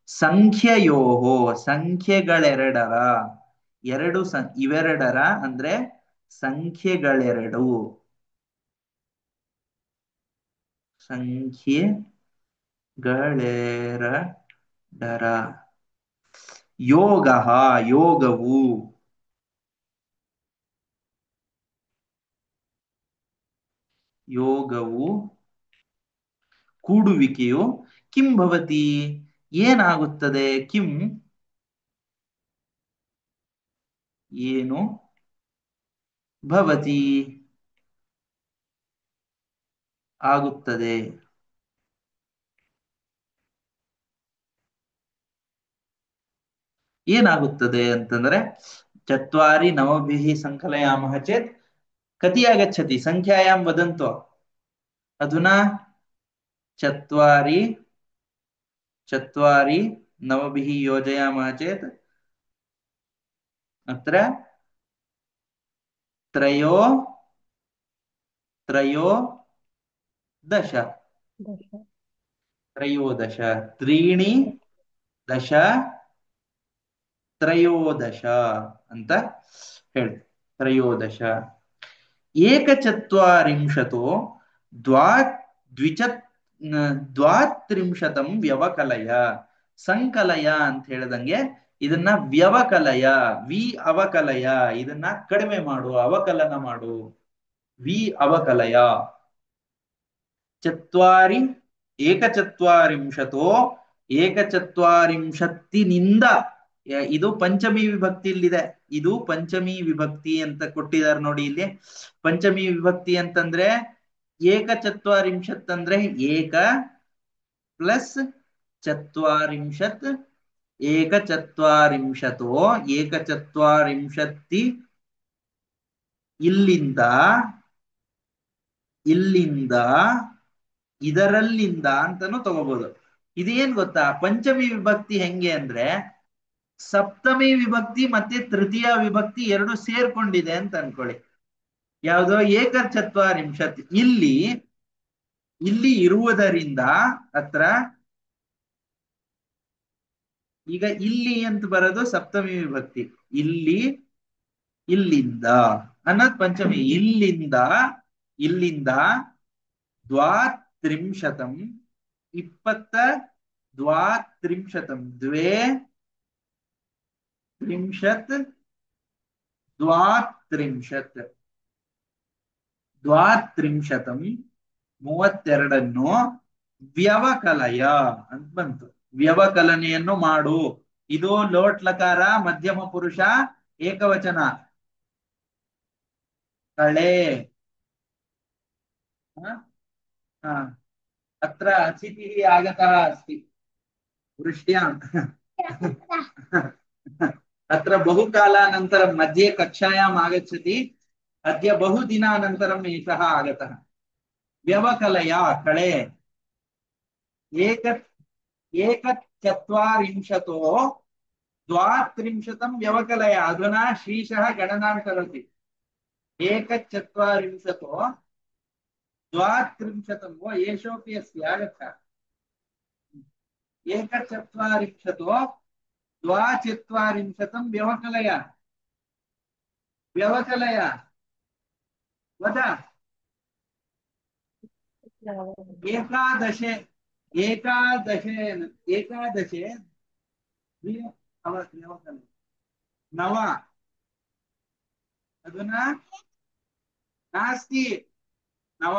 ಸಂಖ್ಯೆಯೋಃ ಸಂಖ್ಯೆಗಳೆರಡರ. ಎರಡು ಇವೆರಡರ ಅಂದ್ರೆ ಸಂಖ್ಯೆಗಳೆರಡು. ಸಂಖ್ಯೆಗಳೆರಡರ ಯೋಗ ಯೋಗವು. ಯೋಗವು ಕೂಡುವಿಕೆಯು ಕಿಂ ಭವತಿ ಏನಾಗುತ್ತದೆ? ಕಿಂ ಏನು, ಭವತಿ ಆಗುತ್ತದೆ. ಏನಾಗುತ್ತದೆ ಅಂತಂದ್ರೆ ಚತ್ವಾರಿ ನವಭಿಃ ಸಂಕಲಯಾಮಃ ಚೇತ್ ಕತಿ ಆಗಚ್ಚತಿ ಸಂಖ್ಯಾಯಾಂ ವದಂತು. ಅಧುನಾ ಚತ್ವಾರಿ ಚತ್ವಾರಿ ನವಭಿಃ ಯೋಜಯಾಮಃ ಚೇತ್ ಅತ್ರ ತ್ರಯೋ ತ್ರಯೋ ದಶ ತ್ರಯೋದಶ. त्रीणि दश ತ್ರಯೋದಶ ಅಂತ ಹೇಳಿ. ತ್ರಯೋದಶ. ಏಕಚತ್ವಾರಿಂಶತೋ ದ್ವಾತ್ರಿಂಶತಂ ವ್ಯವಕಲಯ. ಸಂಕಲಯ ಅಂತ ಹೇಳ್ದಂಗೆ ಇದನ್ನ ವ್ಯವಕಲಯ, ವಿ ಅವಕಲಯ, ಇದನ್ನ ಕಡಿಮೆ ಮಾಡು, ಅವಕಲನ ಮಾಡು. ವಿ ಅವಕಲಯ. ಚತ್ವಾರಿ ಏಕಚತ್ವಾರಿಂಶತೋ ಏಕಚತ್ವಾರಿಂಶತ್ತಿನಿಂದ. ಇದು ಪಂಚಮಿ ವಿಭಕ್ತಿಯಲ್ಲಿದೆ. ಇದು ಪಂಚಮಿ ವಿಭಕ್ತಿ ಅಂತ ಕೊಟ್ಟಿದ್ದಾರೆ ನೋಡಿ ಇಲ್ಲಿ. ಪಂಚಮಿ ವಿಭಕ್ತಿ ಅಂತಂದ್ರೆ ಏಕಚತ್ವಾರಿಂಶತ್ ಅಂದ್ರೆ ಏಕ ಪ್ಲಸ್ ಚತ್ವಾರಿಂಶತ್. ಏಕಚತ್ವಾರಿಂಶತೋ ಏಕಚತ್ವಾರಿಂಶತ್ತಿ ಇಲ್ಲಿಂದ ಇಲ್ಲಿಂದ ಇದರಲ್ಲಿಂದ ಅಂತಾನು ತಗೋಬಹುದು. ಇದೇನ್ ಗೊತ್ತಾ? ಪಂಚಮಿ ವಿಭಕ್ತಿ ಹೆಂಗೆ ಅಂದ್ರೆ ಸಪ್ತಮಿ ವಿಭಕ್ತಿ ಮತ್ತೆ ತೃತೀಯ ವಿಭಕ್ತಿ ಎರಡು ಸೇರ್ಕೊಂಡಿದೆ ಅಂತ ಅನ್ಕೊಳ್ಳಿ. ಯಾವುದೋ ಏಕಚತ್ವಾರಿಂಶತ್ ಇಲ್ಲಿ ಇಲ್ಲಿ ಇರುವುದರಿಂದ ಹತ್ರ ಈಗ ಇಲ್ಲಿ ಅಂತ ಬರೋದು ಸಪ್ತಮಿ ವಿಭಕ್ತಿ. ಇಲ್ಲಿ ಇಲ್ಲಿಂದ ಅನ್ನೋದು ಪಂಚಮಿ. ಇಲ್ಲಿಂದ ಇಲ್ಲಿಂದ ದ್ವಾತ್ರಿಂಶತಂ 20 ದ್ವಾತ್ರಿಂಶತಂ ದ್ವೇ ತ್ರಿಂಶತ್ ದ್ವಾತ್ರಿಂಶತ್ ದ್ವಾತ್ರಿಂಶತಂ 32 ವ್ಯವಕಲಯ ಅಂತ ಬಂತು. ವ್ಯವಕಲನೆಯನ್ನು ಮಾಡು. ಇದು ಲೋಟ್ ಲಕಾರ ಮಧ್ಯಮ ಪುರುಷ ಏಕವಚನ. ಕಳೆ ಅತ್ರ ಅತಿಥಿः ಆಗತः अस्ति वृष्ट्याम् अत्र बहुकालानन्तरं मध्ये कक्षायाम् आगच्छति. अद्य बहुदिनानन्तरम् एषः आगतः। व्यवकलया कळे एक एकचत्वारिंशतो द्वात्रिंशतं व्यवकलया। अधुना श्रीशः गणनां करोति। एकचत्वारिंशतो द्वात्रिंशतं वो एषोऽपि अस्ति, आगच्छ। एकचत्वारिंशतो द्वाचत्वारिंशतं व्यवकलया। व्यवकलया वद। एकादशे एकादशे एकादशे व्यवकलया नव। अधुना नास्ति, नव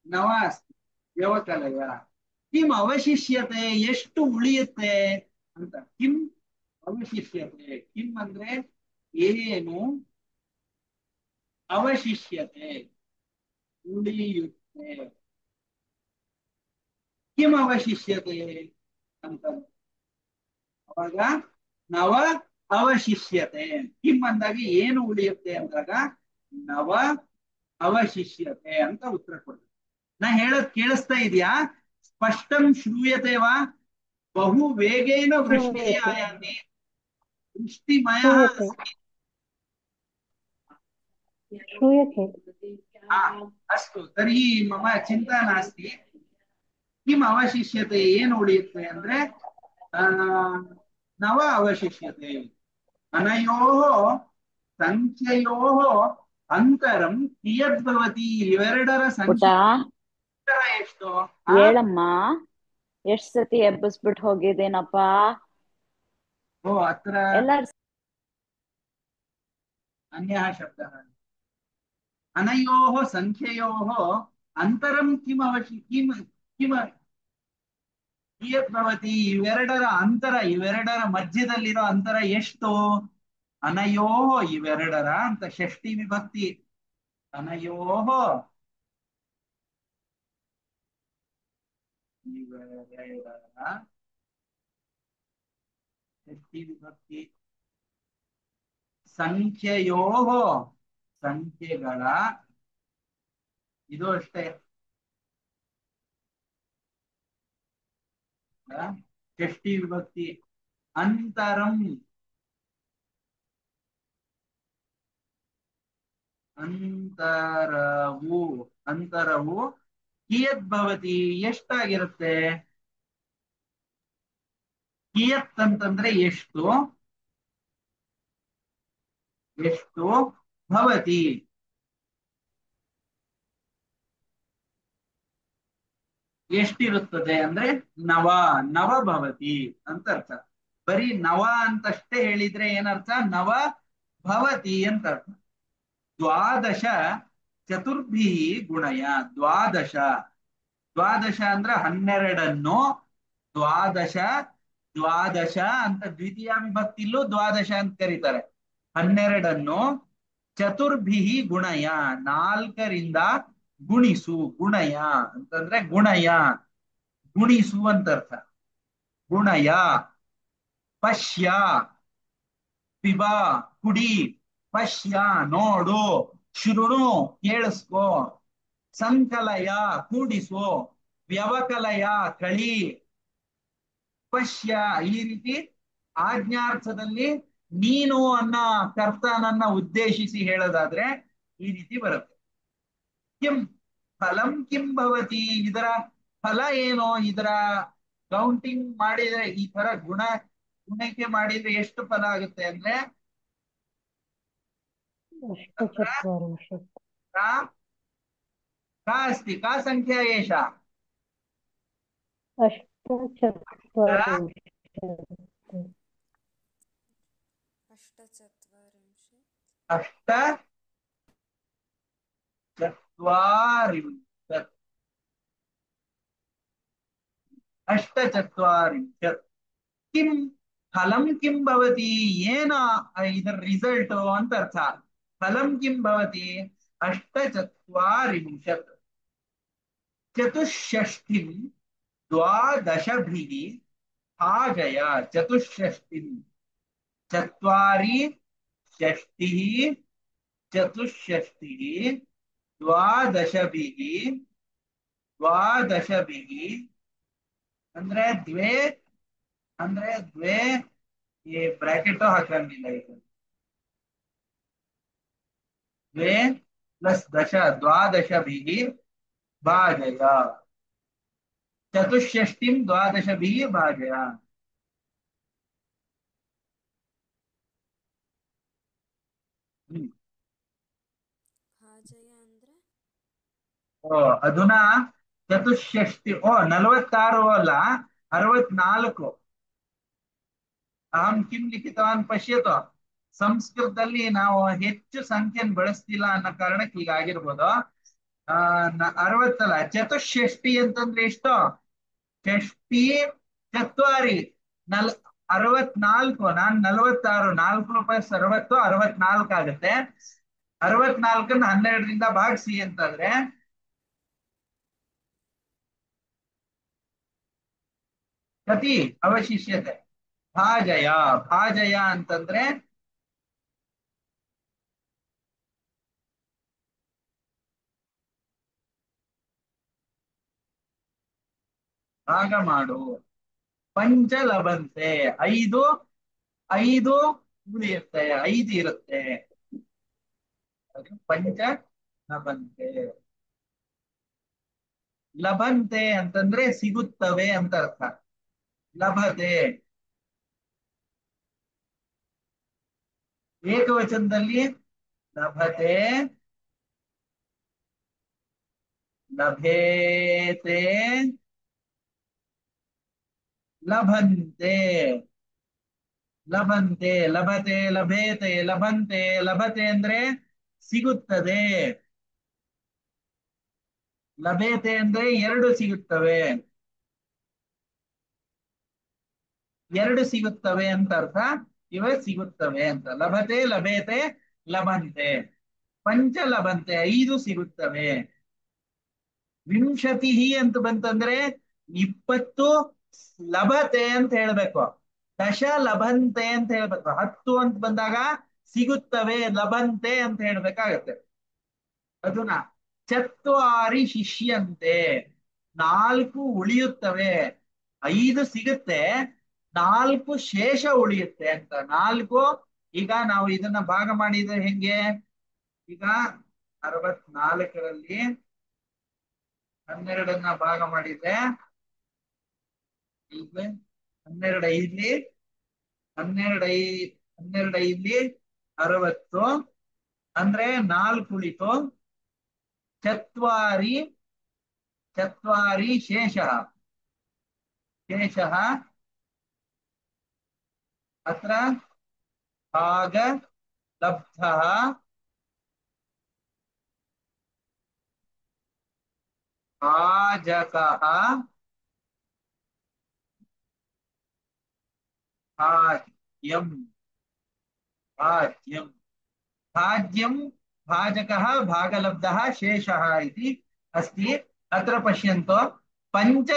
नव अस्ति व्यवकलया। किम् अवशिष्यते, ಎಷ್ಟು ಉಳಿಯುತ್ತೆ ಅಂತ। किम् अवशिष्यते, किम् ಅಂದ್ರೆ ಏನು ಅವಶಿಷ್ಯತೆ ಉಳಿಯುತ್ತೆ। किम् ಅವಶಿಷ್ಯತೆ ಅಂತ ಅವಾಗ ನವ ಅವಶಿಷ್ಯತೆ। किम् ಅಂದಾಗ ಏನು ಉಳಿಯುತ್ತೆ ಅಂದಾಗ ನವ ಅವಶಿಷ್ಯತೆ ಅಂತ ಉತ್ತರ ಕೊಡ್ತಾರೆ। ನಾ ಹೇಳೋದ್ ಕೇಳಿಸ್ತಾ ಇದೆಯಾ? ಸ್ಪಷ್ಟಂ ಶ್ರೂಯತೆ ವಾ? बहु वेगेन वृष्टिः श्रूयते आयाति, वृष्टिमयः श्रूयते अस्ति। श्रूयते। हा, अस्तु तर्हि मम चिन्ता नास्ति। किम् अवशिष्यते, ಏನು ಉಳಿಯುತ್ತೆ ಅಂದ್ರೆ नव अवशिष्यते। अनयोः संख्ययोः ಅಂತರಂ ಕಿಯದ್ಭವತಿ। ಇವೆರಡರ ಪುಟ ಸಂಖ್ಯೆ ಅಂತರ ಎಷ್ಟು? ಹೇಳಮ್ಮ, ಎಷ್ಟ್ ಸತಿ ಎಬ್ಬಿಸ್ಬಿಟ್ಟು ಹೋಗಿದ್ದೇನಪ್ಪ ಓ ಅತ್ರ ಎಲ್ಲಾರು अन्यः शब्दः। अनयोः संख्ययोः ಅಂತರಂ किम् किम् किम् ಕಿಯದ್ಭವತಿ। ಇವೆರಡರ ಅಂತರ, ಇವೆರಡರ ಮಧ್ಯದಲ್ಲಿರೋ ಅಂತರ ಎಷ್ಟು? ಅನಯೋಃ ಇವೆರಡರ ಅಂತ ಷಷ್ಠಿ ವಿಭಕ್ತಿ। ಅನಯೋಃ ಇವೆರಡರ ಷಷ್ಠಿ ವಿಭಕ್ತಿ ಸಂಖ್ಯೆಯೋಃ ಸಂಖ್ಯೆಗಳ, ಇದು ಅಷ್ಟೇ ಷಷ್ಠಿ ವಿಭಕ್ತಿ। ಅಂತರಂ ಅಂತರವು ಅಂತರವು ಕಿಯದ್ಭವತಿ ಎಷ್ಟಾಗಿರುತ್ತೆ? ಕಿಯತ್ ಅಂತಂದ್ರೆ ಎಷ್ಟು, ಎಷ್ಟು ಭವತಿ ಎಷ್ಟಿರುತ್ತದೆ ಅಂದ್ರೆ ನವ ನವ ಭವತಿ ಅಂತ ಅರ್ಥ। ಬರೀ ನವ ಅಂತಷ್ಟೇ ಹೇಳಿದ್ರೆ ಏನರ್ಥ? ನವ ಭವತಿ ಅಂತ ಅರ್ಥ। ದ್ವಾದಶ ಚತುರ್ಭಿ ಗುಣಯ। ದ್ವಾದಶ ದ್ವಾದಶ ಅಂದ್ರೆ 12 ದ್ವಾದಶ ದ್ವಾದಶ ಅಂತ ದ್ವಿತೀಯ ವಿಭಕ್ತಿಲೂ ದ್ವಾದಶ ಅಂತ ಕರೀತಾರೆ। 12 ಚತುರ್ಭಿ ಗುಣಯ 4ರಿಂದ ಗುಣಿಸು। ಗುಣಯ ಅಂತಂದ್ರೆ ಗುಣಯ ಗುಣಿಸು ಅಂತ ಅರ್ಥ। ಗುಣಯ ಪಶ್ಯ ಪಿಬ ಕುಡಿ, ಪಶ್ಯ ನೋಡು, ಶೃಣು ಕೇಳಿಸ್ಕೋ, ಸಂಕಲಯ ಕೂಡಿಸು, ವ್ಯವಕಲಯ ಕಳಿ, ಪಶ್ಯ ಈ ರೀತಿ ಆಜ್ಞಾರ್ಥದಲ್ಲಿ ನೀನು ಅನ್ನೋ ಕರ್ತನನ್ನ ಉದ್ದೇಶಿಸಿ ಹೇಳೋದಾದ್ರೆ ಈ ರೀತಿ ಬರುತ್ತೆ। ಕಿಂ ಫಲಂ ಕಿಂ ಭವತಿ, ಇದರ ಫಲ ಏನು? ಇದರ ಕೌಂಟಿಂಗ್ ಮಾಡಿದ್ರೆ ಈ ತರ ಗುಣಕ್ಕೆ ಮಾಡಿದ್ರೆ ಎಷ್ಟು ಫಲ ಆಗುತ್ತೆ ಅಂದ್ರೆ अष्टचत्वारिंशत् का का अस्ति का संख्या एषा? अष्टचत्वारिंशत् अष्टचत्वारिंशत् अष्टचत्वारिंशत्। किं फलं किं भवति, येन इदर रिजल्ट ಅಂತ ಅರ್ಥ। फलं किं भवति? अष्टचत्वारिंशत् चतुष्षष्टिं द्वादशभिः भागय। चतुष्षष्टिं चत्वारि षष्टिः ಚತುಷ್ಷಷ್ಟಿ ದ್ವಾದಶಭಿಃ ದ್ವಾದಶಭಿಃ ಅಂದ್ರೆ ದ್ವೇ ಅಂದ್ರೆ ದ್ವೇ ಈ ಬ್ರಾಕೆಟ್ ಹಾಕಂಗಿಲ್ಲ ಈಗ ದ್ವೇ ಪ್ಲಸ್ ದಶ ದ್ವಾದಶಭಿಃ ಭಾಜಯ ಚತುಷ್ಷಷ್ಟಿಂ ದ್ವಾದಶಭಿಃ ಭಾಜಯ ಹ್ಮ್. ಭಾಜಯ ಅಂದ್ರೆ ಓ ಅಧುನಾ ಚತುಷ್ಷಷ್ಟಿ 46 ಅಲ್ಲ 64 ಅಹಂ ಕಿಂ ಲಿಖಿತವಾನ್ ಪಶ್ಯತು ಸಂಸ್ಕೃತದಲ್ಲಿ ನಾವು ಹೆಚ್ಚು ಸಂಖ್ಯೆಯನ್ನು ಬಳಸ್ತಿಲ್ಲ ಅನ್ನೋ ಕಾರಣಕ್ಕೆ ಹೀಗಾಗಿರ್ಬೋದು 60 ಚತುಷ್ಷಷ್ಟಿ ಅಂತಂದ್ರೆ ಎಷ್ಟು ಷಷ್ಟಿ ಚತ್ವಾರಿ ನಲ್ 64 ನಾನ್ 46 4 ರೂಪಾಯಿ 60 64 ಆಗುತ್ತೆ 64 12ರಿಂದ ಭಾಗಿಸಿ ಅಂತಂದ್ರೆ ಕತಿ ಅವಶಿಷ್ಯತೆ ಭಾಜಯ ಭಾಜಯ ಅಂತಂದ್ರೆ ಭಾಗ ಮಾಡು ಪಂಚ ಲಭಂತೆ ಐದು ಐದು ಉಳಿಯುತ್ತೆ 5 ಇರುತ್ತೆ ಪಂಚ ಲಭಂತೆ ಲಭಂತೆ ಅಂತಂದ್ರೆ ಸಿಗುತ್ತವೆ ಅಂತ ಅರ್ಥ ಲಭತೆ ಏಕವಚನದಲ್ಲಿ ಲಭತೆ ಲಭೇತೆ ಲಭಂತೆ ಲಭಂತೆ ಲಭತೆ ಲಭೇತೆ ಲಭಂತೆ ಲಭತೆ ಅಂದ್ರೆ ಸಿಗುತ್ತದೆ ಲಭೇತೆ ಅಂದ್ರೆ 2 ಸಿಗುತ್ತವೆ 2 ಸಿಗುತ್ತವೆ ಅಂತ ಅರ್ಥ ಇವೆ ಸಿಗುತ್ತವೆ ಅಂತ ಲಭತೆ ಲಭೇತೆ ಲಭಂತೆ ಪಂಚ ಲಭಂತೆ 5 ಸಿಗುತ್ತವೆ ವಿಂಶತಿ ಅಂತ ಬಂತಂದ್ರೆ 20 ಲಭತೆ ಅಂತ ಹೇಳ್ಬೇಕು ದಶ ಲಭಂತೆ ಅಂತ ಹೇಳ್ಬೇಕು 10 ಅಂತ ಬಂದಾಗ ಸಿಗುತ್ತವೆ ಲಭಂತೆ ಅಂತ ಹೇಳ್ಬೇಕಾಗತ್ತೆ ಅದುನ ಚತ್ವಾರಿ ಶಿಷ್ಯಂತೆ 4 ಉಳಿಯುತ್ತವೆ 5 ಸಿಗುತ್ತೆ 4 ಶೇಷ ಉಳಿಯುತ್ತೆ ಅಂತ 4 ಈಗ ನಾವು ಇದನ್ನ ಭಾಗ ಮಾಡಿದ್ರೆ ಹೆಂಗೆ ಈಗ 64ರಲ್ಲಿ 12 ಭಾಗ ಮಾಡಿದ್ರೆ ಈಗ 12 ಐದ್ಲಿ 12 ಐದ್ಲಿ 60 ಅಂದ್ರೆ 4 ಉಳಿತು ಚತ್ವಾರಿ ಚತ್ವಾರಿ ಶೇಷಃ ಶೇಷಃ ಅತ್ರ ಭಾಗ ಲಬ್ಧಃ ಭಾಜಕಃ भाज्यम भाज्यम भाज्यम भाजकः भागलब्धः शेषः इति अस्ति अत्र पश्यन्तु पंच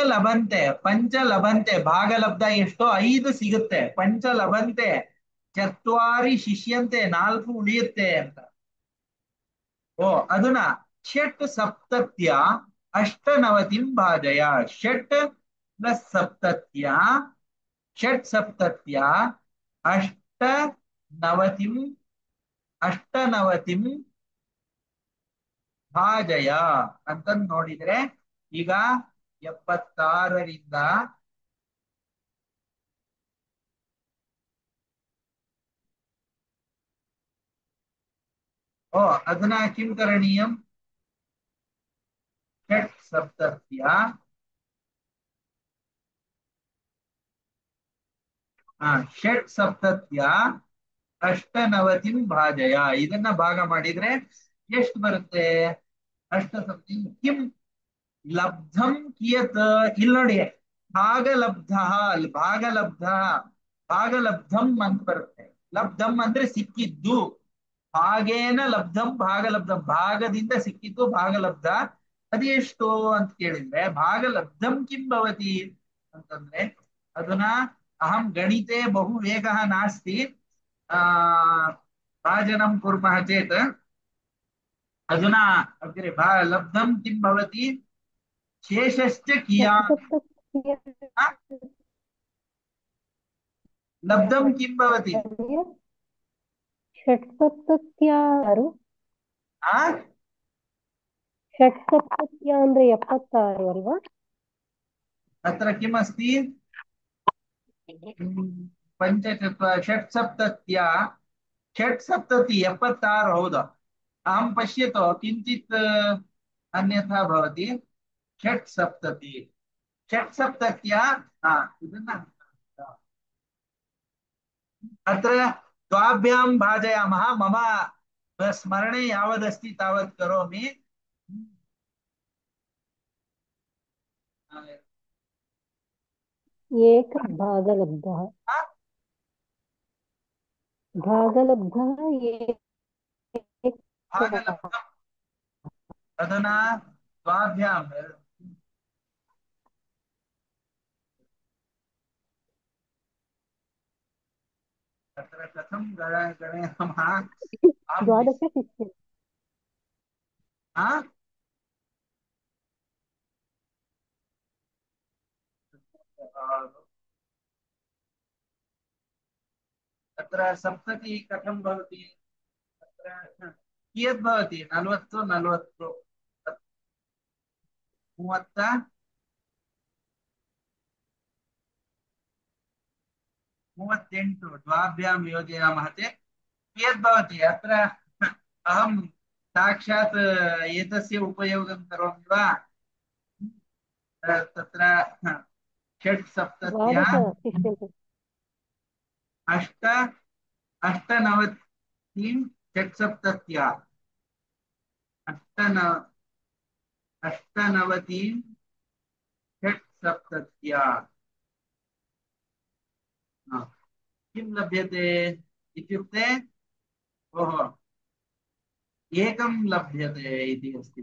लभन्ते भागलब्ध एष्टो 5 ಸಿಗುತ್ತೆ पंच लभन्ते ಚತ್ವಾರಿ ಶಿಷ್ಯಂತೆ 4 ಉಳಿಯುತ್ತೆ ಅಂತ ಅಧುನಾ ಷಟ್ ಸಪ್ತತ್ಯ ಅಷ್ಟನವತಿಂ ಭಾಜಯ ಷಟ್ ಪ್ಲಸ್ ಸಪ್ತತ್ಯ ಷಟ್ ಸಪ್ತತ್ಯ ಅಷ್ಟನವತಿಂ ಅಷ್ಟನವತಿಂ ಭಾಜಯ ಅಂತಂದ್ ನೋಡಿದ್ರೆ ಈಗ 76ರಿಂದ अधुना किं करणीयम् षट् सप्तत्य षट् सप्तत्य ಅಷ್ಟನವತಿಂ ಭಾಜಯ ಇದನ್ನ ಭಾಗ ಮಾಡಿದ್ರೆ ಎಷ್ಟು ಬರುತ್ತೆ ಅಷ್ಟ ಸಪ್ತಿ ಕಿಂ ಲಬ್ಧಂ ಕಿಯತ್ ಇಲ್ಲಿ ನೋಡಿ ಭಾಗಲಬ್ಧ ಭಾಗಲಬ್ಧ ಭಾಗಲಬ್ಧಂ ಅಂತ ಬರುತ್ತೆ ಲಬ್ಧಂ ಅಂದ್ರೆ ಸಿಕ್ಕಿದ್ದು ಭಾಗೇನ ಲಬ್ಧಂ ಭಾಗಲಬ್ಧಂ ಭಾಗದಿಂದ ಸಿಕ್ಕಿದ್ದು ಭಾಗಲಬ್ಧ ಅದೆಷ್ಟು ಅಂತ ಕೇಳಿದ್ರೆ ಭಾಗಲಬ್ಧಂ ಕಿಂ ಭವತಿ ಅಂತಂದ್ರೆ ಅದನ್ನ ಅಹಂ ಗಣಿತೆ ಬಹು ವೇಗಃ ನಾಸ್ತಿ ಭಾಜನಂ ಕುರ್ಮಃ ಚೇತ್ अधुना अग्रे लब्धं किं भवति शेषश्च कियान् षट्सप्तत्या आ? लब्धं किं भवति षट्सप्तत्याರು आ? षट्सप्तತ್ಯ ಅಂದ್ರೆ 76 ಅಲ್ವಾ? अत्र किम् अस्ति पञ्चचत्वारि षट्सप्तत्या षट्सप्तति 76 हौदा अहं पश्यतु किञ्चित् अन्यथा भवति षट्सप्तति षट्सप्तत्या हा, ಇದನ್ನ अत्र द्वाभ्यां भाजयामः मम स्मरणे यावदस्ति तावत् करोमि एकभागलब्धः भागलब्धः एकः भागलब्धम् अधुना द्वाभ्यां तत्र कथं गणयामः द्वादश शिष्यः हाँ? तत्र सप्तति कथं भवति तत्र कियत् भवति 40 40 30 38 द्वाभ्यां योजयामः चेत् कियत् भवति अत्र अहं साक्षात् एतस्य उपयोगं करोमि वा तत्र षट् सप्तत्या द्वादश शिष्यन्ते अष्ट अष्टनवतिं षट् सप्तत्या अष्टनव अष्टनवतिं षट् सप्तत्या हा, किं लभ्यते इत्युक्ते ओहो एकं लभ्यते इति अस्ति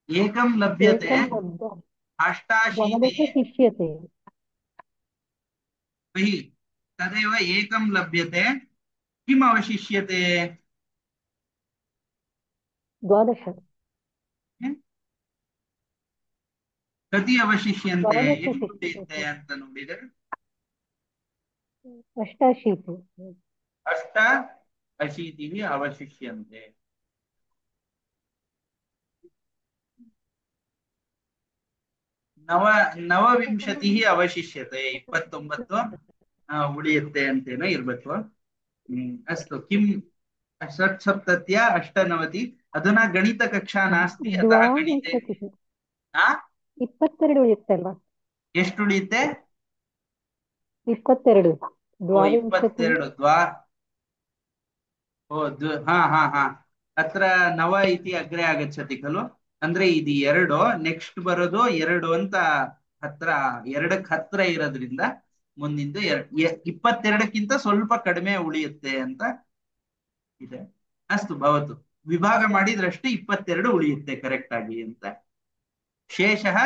एकं लभ्यते एकं लब्धः द्वादश अष्टाशीतिः शिष्यते बहिः तदेव एकं लभ्यते किम् अवशिष्यते द्वादश कति अवशिष्यन्ते द्वादश ಎಷ್ಟು ಉಳಿಯುತ್ತೆ शिष्यते ಅಂತ ನೋಡಿದರೆ अष्टाशीतिः अष्ट अशीतिः अवशिष्यन्ते नव नवविंशतिः अवशिष्यते 29 ಉಳಿಯುತ್ತೆ ಅಂತೇನೋ ಇರ್ಬೇಕು अस्तु किं षट्सप्तत्या अष्टनवति अधुना गणितकक्षा नास्ति अतः गणिते द्वाविंशतिः ಆ 22 ಉಳಿಯುತ್ತಲ್ವಾ ಎಷ್ಟು ಉಳಿಯುತ್ತೆ 22 ಓ द्वाविंशतिः 22 द्वा ओ हा हा हा अत्र नव इति अग्रे आगच्छति खलु ಅಂದ್ರೆ ಇದು ಎರಡು ನೆಕ್ಸ್ಟ್ ಬರೋದು ಎರಡು ಅಂತ ಹತ್ರ ಎರಡಕ್ಕೆ ಹತ್ರ ಇರೋದ್ರಿಂದ ಮುಂದಿಂದು 22ಕ್ಕಿಂತ ಸ್ವಲ್ಪ ಕಡಿಮೆ ಉಳಿಯುತ್ತೆ ಅಂತ ಇದೆ ಅಷ್ಟು ಭವತು ವಿಭಾಗ ಮಾಡಿದ್ರಷ್ಟು 22 ಉಳಿಯುತ್ತೆ ಕರೆಕ್ಟ್ ಆಗಿ ಅಂತ ಶೇಷಃ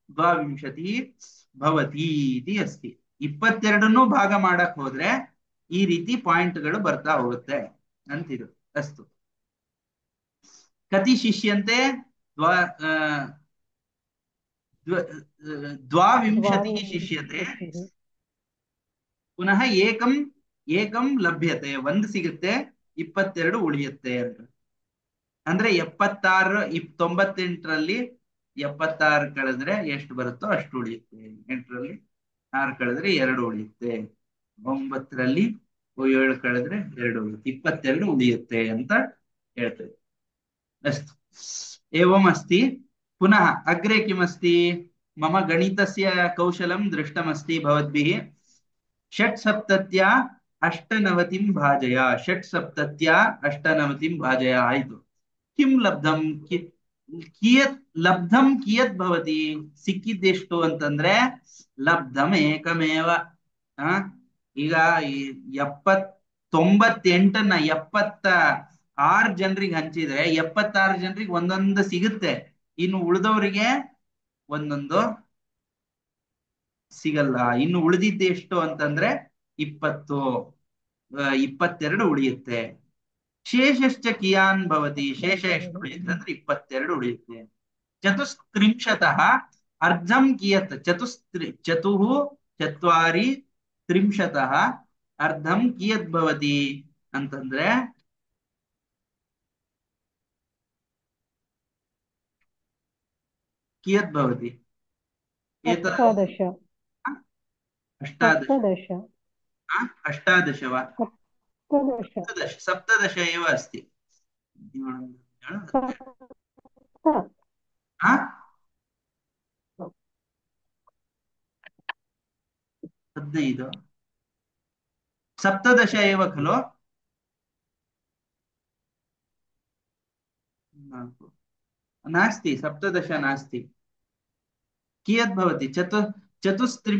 ದ್ವಾವಿಂಶತಿ ಭವತಿ ಇತಿ ಅಸ್ತಿ 22ನ್ನು ಭಾಗ ಮಾಡಕ್ ಹೋದ್ರೆ ಈ ರೀತಿ ಪಾಯಿಂಟ್ಗಳು ಬರ್ತಾ ಹೋಗುತ್ತೆ ಅಂತಿರು ಅಸ್ತು कति शिष्यन्ते द्वाविंशतिः शिष्यते पुनः एकम् एकं लभ्यते ಒಂದು ಸಿಗುತ್ತೆ 22 ಉಳಿಯುತ್ತೆ ಅಂತ ಅಂದ್ರೆ 76 98ರಲ್ಲಿ 76 ಕಳೆದ್ರೆ ಎಷ್ಟು ಬರುತ್ತೋ ಅಷ್ಟು ಉಳಿಯುತ್ತೆ 8ರಲ್ಲಿ 6 ಕಳೆದ್ರೆ 2 ಉಳಿಯುತ್ತೆ 9ರಲ್ಲಿ 7 ಕಳೆದ್ರೆ 2 ಉಳಿಯುತ್ತೆ 22 ಉಳಿಯುತ್ತೆ ಅಂತ ಹೇಳ್ತೇವೆ अस्तु एवम् अस्ति पुनः अग्रे किमस्ति मम गणितस्य कौशलं दृष्टमस्ति भवद्भिः षट्सप्तत्या अष्टनवतिं भाजय षट्सप्तत्या अष्टनवतिं भाजय आयतु किं लब्धं कियत् लब्धं कियत् भवति सिक्किद्देष्टु ಅಂತಂದ್ರೆ लब्धम् एकमेव ಈಗ 98ನ್ನ 76 ಜನರಿಗೆ ಹಂಚಿದ್ರೆ 76 ಜನರಿಗೆ ಒಂದೊಂದು ಸಿಗುತ್ತೆ ಇನ್ನು ಉಳಿದವರಿಗೆ ಒಂದೊಂದು ಸಿಗಲ್ಲ ಇನ್ನು ಉಳಿದಿದ್ದು ಎಷ್ಟು ಅಂತಂದ್ರೆ 22 ಉಳಿಯುತ್ತೆ ಶೇಷಶ್ಚ ಕಿಯಾನ್ ಭವತಿ ಶೇಷ ಎಷ್ಟು ಉಳಿಯುತ್ತೆ ಅಂದ್ರೆ 22 ಉಳಿಯುತ್ತೆ ಚತುಸ್ತ್ರಿಂಶತಃ ಅರ್ಧಂ ಕಿಯತ್ ಚತುಃ ಚತ್ವಾರಿ ತ್ರಿಂಶತಃ ಅರ್ಧಂ ಕಿಯತ್ ಭವತಿ ಅಂತಂದ್ರೆ ಕಿಯತ್ ಭವತಿ ಏತದ अष्टादश अष्टादश सप्तदश अष्टादश वा सप्तदश सप्तदश एव अस्ति सप्त हा? 15 सप्तदश एव खलु नास्ति सप्तदश नास्ति कियत् भवति चतुस्त्रिंशत्